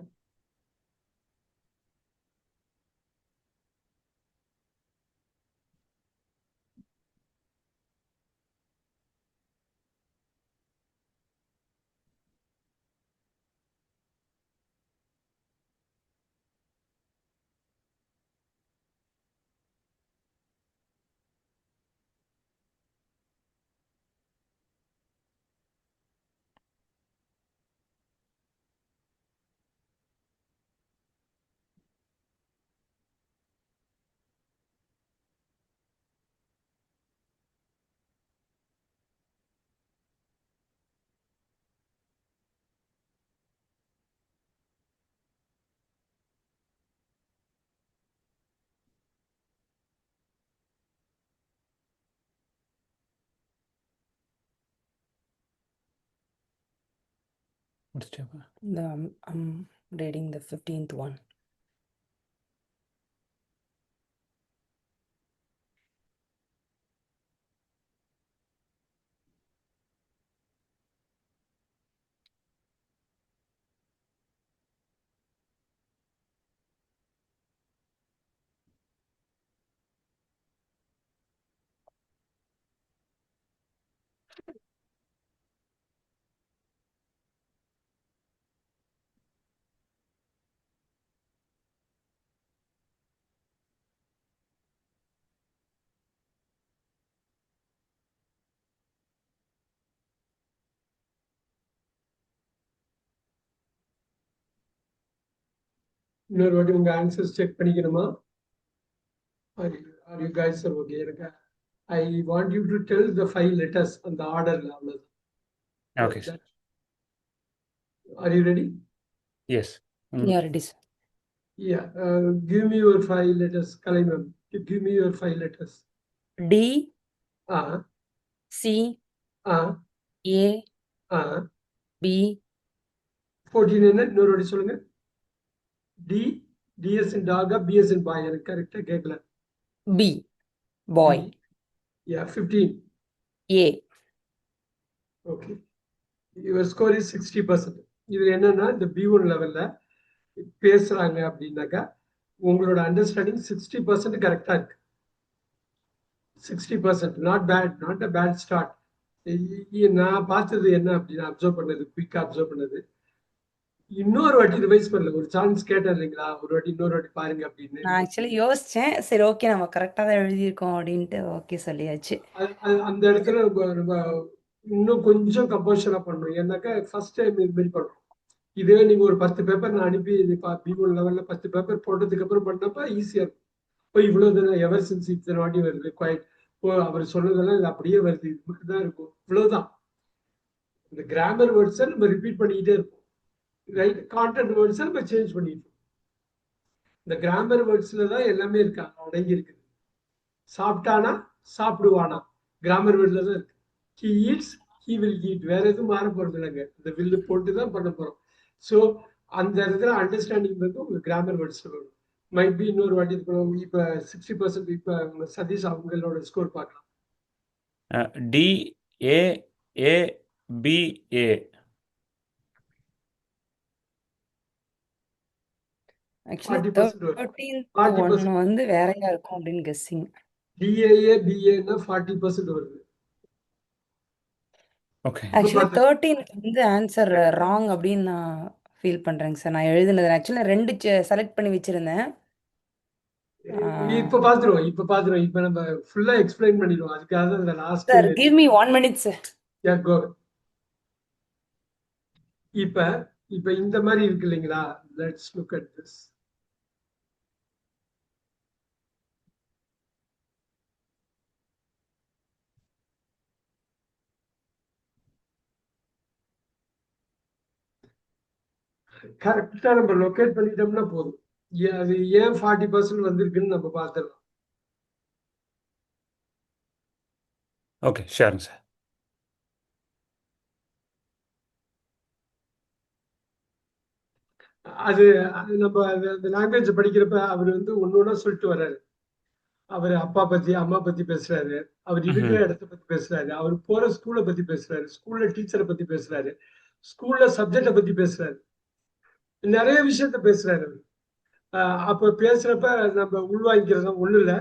முடிச்சிட்டியாப்பா? I'm reading the 15th one. இன்னொரு வாட்டி உங்க ஆன்சர்ஸ் செக் பண்ணிக்கணுமா? Are you guys okay? I want you to tell the 5 letters on the order. Okay sir. Are you ready? Yes. Yeah, it is. Yeah. Give me your 5 letters. Kalai ma'am, give me your 5 letters. D, Ah, C, ah, A, ah. B, 14 என்ன இன்னொரு வாட்டி சொல்லுங்க. D, D as in dog, B as in boy. எனக்கு கரெக்டா கேட்கல. B, boy. B. Yeah, 15. A, Okay. Your score is 60%. இது என்னன்னா இந்த B1 லெவல்ல பேசுறாங்க அப்படின்னாக்கா உங்களோட அண்டர்ஸ்டாண்டிங் 60% கரெக்டா இருக்கு. 60%, not bad, not a bad start. நான் பார்த்தது என்ன அப்படின்னு அப்சர்வ் பண்ணது, குயிக்கா அப்சர்வ் பண்ணது, இன்னொரு வாட்டி ரிவைஸ் பண்ணல. ஒரு சான்ஸ் கேட்டேன் இல்லைங்களா, ஒரு வாட்டி இன்னொரு வாட்டி பாருங்க அப்படின்னு. நான் ஆக்சுவலி யோசிச்சேன், சரி ஓகே நம்ம கரெக்டாக தான் எழுதியிருக்கோம் அப்படின்ட்டு ஓகே சொல்லியாச்சு. அந்த இடத்துல நம்ம இன்னும் கொஞ்சம் கம்போஷனா பண்ணணும். ஏன்னாக்கா ஃபர்ஸ்ட் டைம் இது மாதிரி பண்றோம். இதே நீங்க ஒரு 10 பேப்பர் நான் அனுப்பி B1 லெவல்ல 10 பேப்பர் போட்டதுக்கு அப்புறம் பண்ணப்ப ஈஸியா இருக்கும். இப்போ இவ்வளவு எவர் சின்ஸ் இத்தனை வாட்டி வருது, குவைட் அவர் சொன்னதெல்லாம் இது அப்படியே வருது, இது மட்டும் தான் இருக்கும், இவ்வளவுதான். இந்த கிராமர் வேர்ட்ஸை நம்ம ரிப்பீட் பண்ணிக்கிட்டே இருப்போம், ரைட்? கான்டென்ட் வேர்ட்ஸை நம்ம சேஞ்ச் பண்ணிட்டு இந்த கிராமர் வேர்ட்ஸ்ல தான் எல்லாமே இருக்காங்க, அடங்கி இருக்குது. சாப்பிட்டானா சாப்பிடுவானா கிராமர் வேர்ட்ல தான் இருக்கு. He eats, he will eat, வேற எதுவும் மாற போறது இல்லைங்க. இந்த வில்லு போட்டு தான் பண்ண போறோம். ஸோ அந்த இடத்துல அண்டர்ஸ்டாண்டிங் வந்து உங்க கிராமர் வேர்ட்ஸ்ல வரும். மைட் பி இன்னொரு வாட்டி இருக்கணும். இப்ப 60%. இப்ப சதீஷ் அவங்களோட ஸ்கோர் பார்க்கலாம். D, A, A, B, A. Actually 40% வரும். 13th 40%. ஒன்று வந்து வேறையா இருக்கும் அப்படின்னு கெஸ்ஸிங். DAA, BA 40% வருது. ஓகே. ஆக்சுவலி 13th வந்து ஆன்சர் ராங் அப்படின்னு நான் ஃபீல் பண்றேங்க சார். நான் எழுதுனது ஆக்சுவலி 2 செலக்ட் பண்ணி வச்சிருந்தேன். இப்ப பாத்துருவோம், இப்ப நம்ம ஃபுல்லா எக்ஸ்பிளைன் பண்ணிடுவோம். அதுக்காக தான் இந்த last. Sir give me 1 minute sir. இப்ப இந்த மாதிரி இருக்கு இல்லைங்களா? Let's look at this. கரெக்டா நம்ம லொகேட் பண்ணிட்டோம்னா போதும். அது ஏன் 40% வந்திருக்குன்னு நம்ம பார்த்துடலாம். ஓகே, ஷூர்ங்க சார். அது நம்ம அந்த லாங்குவேஜ் படிக்கிறப்ப அவர் வந்து ஒன்னொன்னா சொல்லிட்டு வர்றாரு. அவர் அப்பா பத்தி அம்மா பத்தி பேசுறாரு, அவர் இருக்கிற இடத்த பத்தி பேசுறாரு, அவர் போற ஸ்கூலை பத்தி பேசுறாரு, ஸ்கூல்ல டீச்சரை பத்தி பேசுறாரு. ஸ்கூல்ல சப்ஜெக்டை பத்தி பேசுறாரு, நிறைய விஷயத்த பேசுறாரு. அப்ப பேசுறப்ப நம்ம உள்வாங்கிக்கிறது ஒண்ணு இல்ல.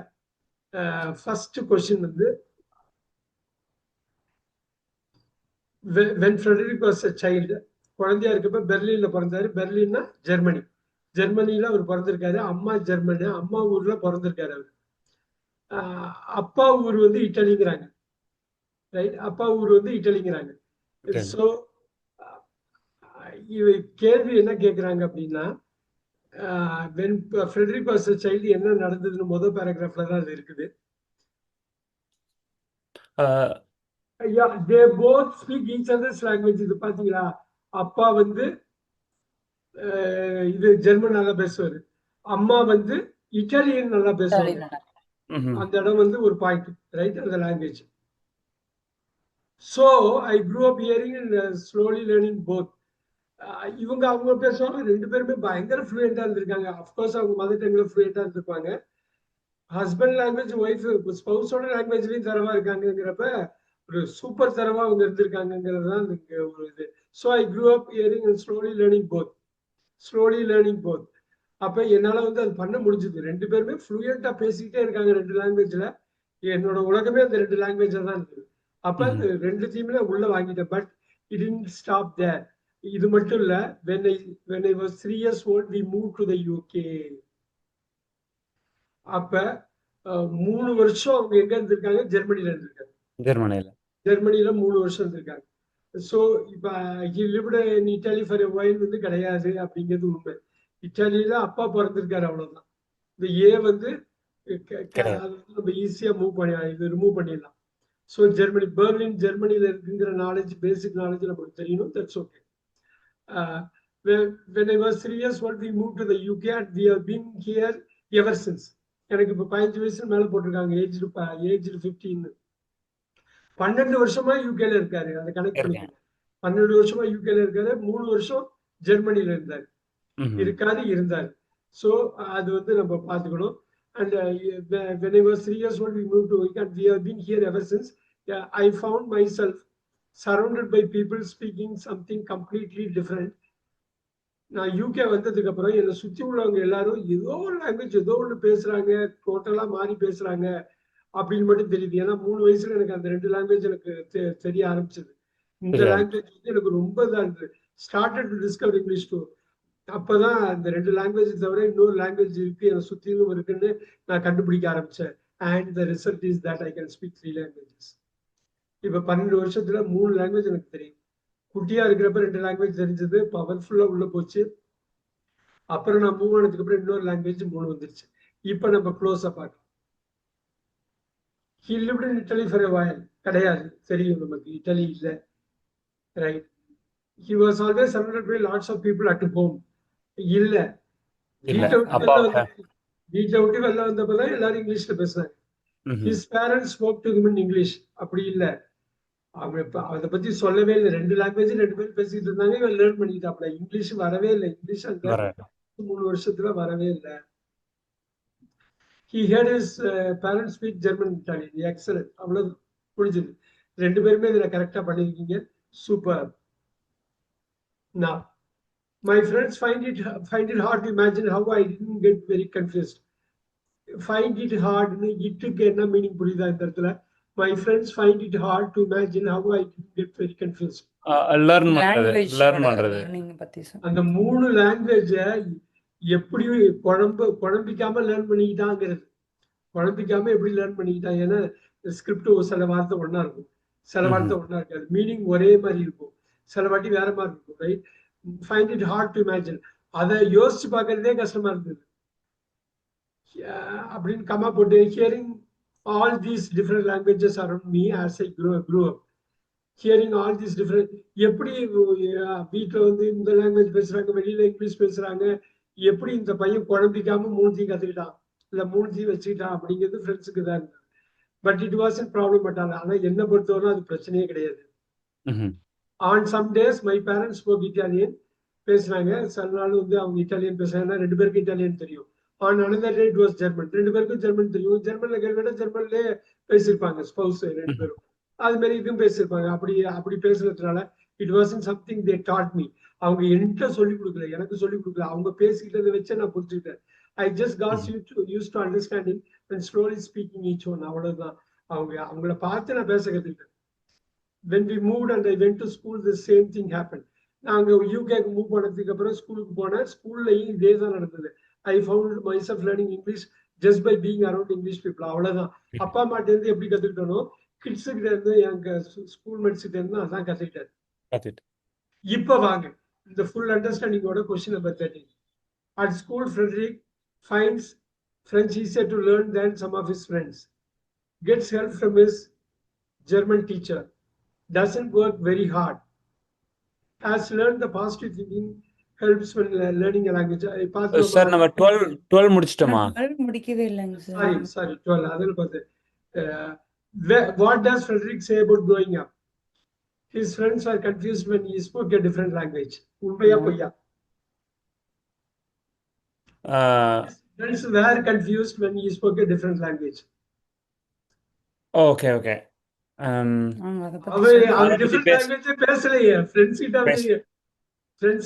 ஃபர்ஸ்ட் கொஸ்டின் வந்து when Frederick was a child, குழந்தையா இருக்கப்ப பெர்லின்ல பிறந்தாரு. பெர்லின்னா ஜெர்மனி. ஜெர்மனில அவர் பிறந்திருக்காரு. அம்மா ஜெர்மனி, அம்மா ஊர்ல பிறந்திருக்காரு அவர். அப்பா ஊர் வந்து இட்டலிங்கிறாங்க, ரைட்? அப்பா ஊர் வந்து இட்டலிங்கிறாங்க. ஸோ கேள்வி என்ன கேட்குறாங்க அப்படின்னா, when Frederick was a child என்ன நடந்ததுன்னு முதல் பேராகிராஃப்ல தான் அது இருக்குது. they both speak each other's language. இது பாத்தீங்களா, அப்பா வந்து இது ஜெர்மன் நல்லா பேசுவாரு, அம்மா வந்து இட்டாலியன் நல்லா பேசுவாங்க. அந்த இடம் வந்து ஒரு பாயிண்ட், ரைட்? அந்த language. So I grew up hearing and slowly learning both. இவங்க அவங்க பேசுவாங்க, ரெண்டு பேருமே பயங்கர ஃப்ளூயண்டா இருந்திருக்காங்க. அஃப்கோர்ஸ் அவங்க மதர் டங்ல ஃப்ளூயண்டா இருந்திருப்பாங்க. ஹஸ்பண்ட் லாங்குவேஜ், ஒய்ஃப் ஸ்பௌஸோட லாங்குவேஜ்லயும் தரவா இருக்காங்கிறப்ப ஒரு சூப்பர் தரவா அவங்க இருந்திருக்காங்கிறது தான் ஒரு இது. So I grew up hearing and slowly learning both. அப்ப என்னால வந்து அது பண்ண முடிஞ்சது. ரெண்டு பேருமே ஃப்ளூயண்டா பேசிக்கிட்டே இருக்காங்க ரெண்டு லாங்குவேஜ்ல. என்னோட உலகமே அந்த ரெண்டு லாங்குவேஜ்ல தான் இருக்குது. அப்ப அந்த ரெண்டுத்தையுமே உள்ள வாங்கிட்டேன். But it didn't stop there. இது மட்டும் இல்ல, when I was 3 years old we moved to the UK. அப்ப 3 வருஷம் அவங்க எங்க இருந்திருக்காங்க? ஜெர்மனில இருந்திருக்காங்க. ஜெர்மனில 3 வருஷம் இருந்திருக்காங்க. ஸோ இப்ப he lived in Italy for a while வந்து கிடையாது அப்படிங்கிறது உண்மை. இட்டாலியில அப்பா பிறந்திருக்காரு, அவ்வளவுதான். இந்த ஏ வந்து நம்ம ஈஸியா ரிமூவ் பண்ணிடலாம். ஸோ ஜெர்மனி, பெர்லின் ஜெர்மனில இருக்குங்கிற நாலேஜ், பேசிக் நாலேஜ் நமக்கு தெரியணும். That's okay. when I was 3 years old we moved to the UK and we have been here ever since. எனக்கு இப்ப 15 வயசுல மேல போட்டிருக்காங்க, ஏஜ் 15. 12 வருஷமா யூகேல இருக்காரு. அதை கனெக்ட் பண்ணிக்கணும். 12 வருஷமா யூகேல இருக்காரு. 3 வருஷம் ஜெர்மனில இருந்தாரு, இருந்தாரு. ஸோ அது வந்து நம்ம பார்த்துக்கணும். And when I was 3 years old, we moved to UK and we have been here ever since. I found myself surrounded by people speaking something completely different. நான் யூகே வந்ததுக்கு அப்புறம் என்னை சுற்றி உள்ளவங்க எல்லாரும் ஏதோ ஒரு லாங்குவேஜ், ஏதோ ஒன்று பேசுறாங்க, டோட்டலா மாறி பேசுறாங்க அப்படின்னு மட்டும் தெரியுது. ஏன்னா 3 வயசுல எனக்கு அந்த 2 லாங்குவேஜ் எனக்கு தெரிய ஆரம்பிச்சது. இந்த லாங்குவேஜ் வந்து எனக்கு ரொம்ப இதா இருந்தது. Started to discover English too. அப்பதான் அந்த 2 லாங்குவேஜ் தவிர இன்னொரு லாங்குவேஜ் இருக்கு, என்னை சுத்திலும் இருக்குன்னு நான் கண்டுபிடிக்க ஆரம்பிச்சேன். And the result is that I can speak 3 languages. இப்ப 12 வருஷத்துல 3 லாங்குவேஜ் எனக்கு தெரியும். குட்டியா இருக்கிறப்ப 2 லாங்குவேஜ் தெரிஞ்சது, பவர்ஃபுல்லா உள்ள போச்சு. அப்புறம் நான் மூவ் ஆனதுக்கு அப்புறம் இன்னொரு லாங்குவேஜ் 3 வந்துருச்சு. இப்ப நம்ம க்ளோஸா பார்க்கலாம். He lived in Italy for a while. கிடையாது, தெரியும் நமக்கு இட்டலி இல்ல, right? He was always surrounded by lots of people at home. இல்ல, வீட்டை விட்டு வெளில வந்தப்பதான் எல்லாரும் இங்கிலீஷ்ல பேசுறாங்க. His parents spoke to him in English. அப்படி இல்ல, அதை பத்தி சொல்லவே இல்லை. 2 லாங்குவேஜ் 2 பேரும் பேசிட்டு இருந்தாங்க, இவன் லேர்ன் பண்ணிட்டாப்ல. இங்கிலீஷ் வரவே இல்லை. இங்கிலீஷ் அந்த 3 வருஷத்துல வரவே இல்லை. He had his parents speak German and Italian. Excellent. அவ்வளவு புரிஞ்சுது. 2 பேருமே இதுல கரெக்டா பண்ணிருக்கீங்க. Super. Now, my friends find it hard to imagine how I didn't get very confused. Find it hard னு இட்டுக்கு என்ன மீனிங் புரியுதா இந்த இடத்துல? My friends find it hard to imagine how I didn't get very confused. Learn பண்றது. அந்த 3 லாங்குவேஜ எப்படி குழம்பிக்காம learn பண்ணிக்கிட்டாங்கிறது. குழம்பிக்காம எப்படி learn பண்ணிக்கிட்டாங்க? ஏன்னா ஸ்கிரிப்ட் சில வார்த்தை ஒன்னா இருக்கும், சில வார்த்தை ஒன்னா இருக்காது, மீனிங் ஒரே மாதிரி இருக்கும், சில வாட்டி வேற மாதிரி இருக்கும், right? Find it hard to imagine. அதை யோசிச்சு பார்க்கறதே கஷ்டமா இருந்தது அப்படின்னு கமா போட்டு. Hearing all these different languages around me as I grew up. Hearing all these different, எப்படி வீட்டுல வந்து இந்த லாங்குவேஜ் பேசுறாங்க, வெளியில இங்கிலீஷ் பேசுறாங்க, எப்படி இந்த பையன் குழம்பிக்காம 3 கத்துக்கிட்டான், இல்ல 3 வச்சுக்கிட்டான் அப்படிங்கிறது ஃப்ரெண்ட்ஸுக்கு தான் இருந்தது. பட் இட் வாசன்ட் ப்ராப்ளம் பட்டாங்க. ஆனா என்ன பொறுத்தவரை அது பிரச்சனையே கிடையாது. On some days my parents spoke Italian. பேசுறாங்க. சில நாள் வந்து அவங்க இட்டாலியன் பேசுறாங்கன்னா 2 பேருக்கும் இட்டாலியன் தெரியும். On another day it was German. 2 பேருக்கும் ஜெர்மன் தெரியும். ஜெர்மன்ல கேள்விட ஜெர்மன்லயே பேசியிருப்பாங்க ஸ்பௌஸ் 2 பேரும். அது மாதிரி இதுவும் பேசியிருப்பாங்க. அப்படி பேசுறதுனால it wasn't something they dot me. அவங்க என்கிட்ட சொல்லிக் கொடுக்கல, எனக்கு சொல்லிக் கொடுக்கல, அவங்க பேசிக்கிட்டதை வச்சு நான் புரிஞ்சுக்கிட்டேன். ஐ just got used to understanding and slowly speaking each one. அவ்வளவுதான். அவங்கள பார்த்து நான் பேச கத்துக்கிட்டேன். when we moved and I went to school, the same thing happened. நாங்க யூகேக்கு மூவ் பண்ணதுக்கு அப்புறம் ஸ்கூலுக்கு போனேன். ஸ்கூல்லையும் இதே தான் நடந்தது. I found myself learning English just by being around English people. அவ்வளவுதான். அப்பா அம்மாட்ட இருந்து எப்படி கத்துக்கிட்டனோ, கிட்ஸு கிட்ட இருந்து, எங்க ஸ்கூல் மேட்ஸ் கிட்ட இருந்து அதான் கத்துக்கிட்டேன். இப்ப வாங்க இந்த ஃபுல் அண்டர்ஸ்டாண்டிங்கோட question number 13. At school, Frederick finds French easier to learn than some of his friends. Gets help from his German teacher. Doesn't work very hard. Has learned the positive thinking helps when learning a language. Sir நம்ம 12 முடிச்சிட்டோமா? 12 முடிக்கவே இல்லைங்க sir. Sorry 12. அதில் பார்த்து what does Frederick say about growing up? His friends were confused when he spoke a different language. உண்மையா பொய்யா? His friends were confused when he spoke a different language. Okay. அவர் different language பேசலையே. Friends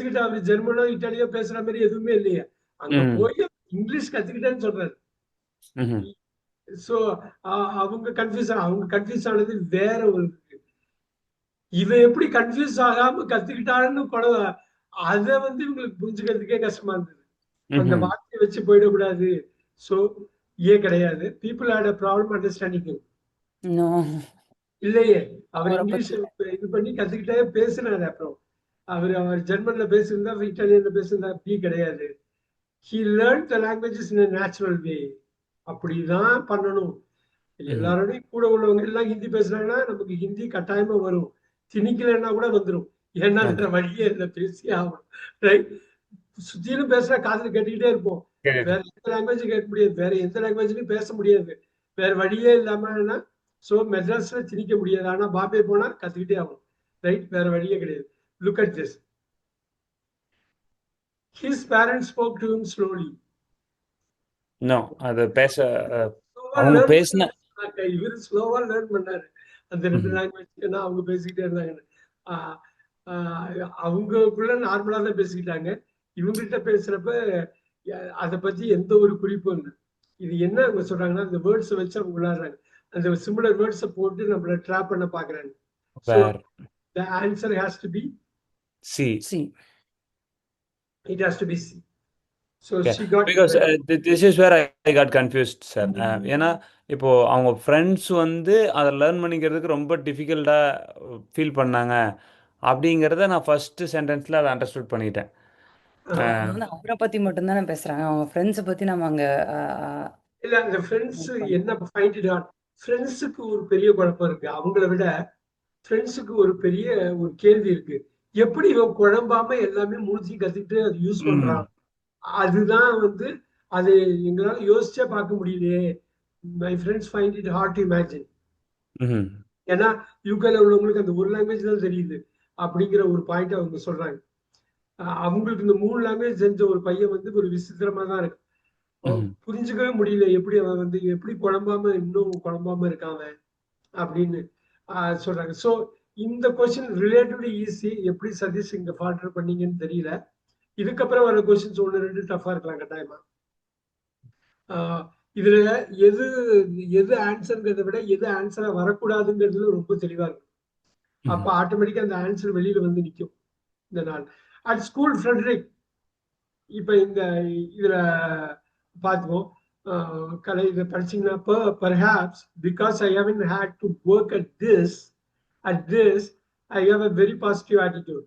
கிட்ட அவர் ஜெர்மனோ இட்டாலியோ பேசுற மாதிரி எதுவுமே இல்லையே. அங்க போய் இங்கிலீஷ் கத்துக்கிட்டேன்னு சொல்றாரு. சோ அவங்க கன்ஃபியூஸ் ஆனது வேற ஒரு. இவன் எப்படி கன்ஃபியூஸ் ஆகாம கத்துக்கிட்டான்னு அத இவங்களுக்கு புரிஞ்சுக்கிறதுக்கே கஷ்டமா இருந்தது. அந்த வார்த்தையை வச்சு போயிடக்கூடாது. சோ கிடையாது. People had a problem understanding him. இல்லையே. அவர் இங்கிலீஷ் இது பண்ணி கத்துக்கிட்டே பேசினாரு. அப்புறம் அவர் ஜெர்மன்ல பேசியிருந்தா, இட்டாலியன்ல பேசியிருந்தா, அப்படி கிடையாது. He learned the languages in a natural way. அப்படிதான் பண்ணணும். எல்லாரோடையும் கூட உள்ளவங்க எல்லாம் ஹிந்தி பேசுறாங்கன்னா நமக்கு ஹிந்தி கட்டாயமா வரும். திணிக்கலன்னா கூட வந்துடும். ஏன்னா வழியே இல்லை, பேசியே ஆகணும். ரைட்? சுத்தியும் பேசுற காதுல கேட்டுக்கிட்டே இருப்போம். வேற எந்த லாங்குவேஜ் கேட்க முடியாது, வேற எந்த லாங்குவேஜ்லயும் பேச முடியாது. வேற வழியே இல்லாம சோ மெட்ராஸ்ல திணிக்க முடியாது. ஆனா பாம்பே போனா கத்துக்கிட்டே ஆகும். ரைட்? வேற வழியே கிடையாது. Look at this. His parents spoke to him slowly. No, அது அவங்க பேசின இவர் ஸ்லோவா லேர்ன் பண்ணாரு அந்த ரெண்டு லாங்குவேஜ். ஏன்னா அவங்க பேசிக்கிட்டே இருந்தாங்க. அவங்களுக்குள்ள நார்மலா தான் பேசிக்கிட்டாங்க. இவங்ககிட்ட பேசுறப்ப அதை பத்தி எந்த ஒரு குறிப்பும் இல்லை. இது என்ன அவங்க சொல்றாங்கன்னா, அந்த வேர்ட்ஸ் வச்சு அவங்க விளையாடுறாங்க. அந்த சிமிலர் வேர்ட்ஸ் போட்டு நம்மள ட்ராப் பண்ண பாக்குறாங்க. So the answer has to be C. It has to be C. So Okay. she got Because this is where I got confused, sir. ஏன்னா இப்போ அவங்க ஃப்ரெண்ட்ஸ் அதை லேர்ன் பண்ணிக்கிறதுக்கு ரொம்ப டிஃபிகல்ட்டா ஃபீல் பண்ணாங்க அப்படிங்கிறத நான் ஃபர்ஸ்ட் சென்டென்ஸ்ல அதை அண்டர்ஸ்டுட் பண்ணிட்டேன். அவரை பத்தி மட்டும் தானே பேசுறாங்க. அவங்க ஃப்ரெண்ட்ஸை பத்தி நம்ம அங்க இல்ல. அந்த ஃப்ரெண்ட்ஸ் என்ன ஃபைண்ட் இட் அவுட். ஃப்ரெண்ட்ஸுக்கு ஒரு பெரிய குழப்பம் இருக்கு. அவங்கள விட ஃப்ரெண்ட்ஸுக்கு ஒரு பெரிய ஒரு கேள்வி இருக்கு. எப்படி இவன் குழம்பாம எல்லாமே மூழ்கி கத்துக்கிட்டு அது யூஸ் பண்றான். அதுதான் அது எங்களால யோசிச்சே பார்க்க முடியலையே. My friends find it hard to imagine. ஏன்னா யூகேல உள்ளவங்களுக்கு அந்த ஒரு லாங்குவேஜ் தான் தெரியுது அப்படிங்கிற ஒரு பாயிண்ட் அவங்க சொல்றாங்க. அவங்களுக்கு இந்த 3 லாங்குவேஜ் செஞ்ச ஒரு பையன் ஒரு விசித்திரமா தான் இருக்கு. புரிஞ்சுக்கவே முடியல எப்படி அவன் எப்படி இன்னும் குழம்பாம இருக்காங்க அப்படின்னு சொல்றாங்க. சோ இந்த கொஸ்டின் ரிலேட்டிவ்லி ஈஸி. எப்படி சதீஷ் இங்க ஃபால்டர் பண்ணீங்கன்னு தெரியல. இதுக்கப்புறம் வர கொஸ்டின்ஸ் 1-2 டஃபா இருக்கலாம் கட்டாயமா. இதுல எது ஆன்சர்ங்கிறத விட எது ஆன்சரா வரக்கூடாதுங்கிறதுல ரொம்ப தெளிவா இருக்கும். அப்ப ஆட்டோமேட்டிக்கா அந்த ஆன்சர் வெளியில நிக்கும் இந்த நாள். அட் ஸ்கூல் ஃப்ரெட்ரிக் இப்ப இந்த இதுல பார்த்துவோம். கலை இதை படிச்சீங்கன்னா perhaps because I haven't had to work at this I have a very positive attitude.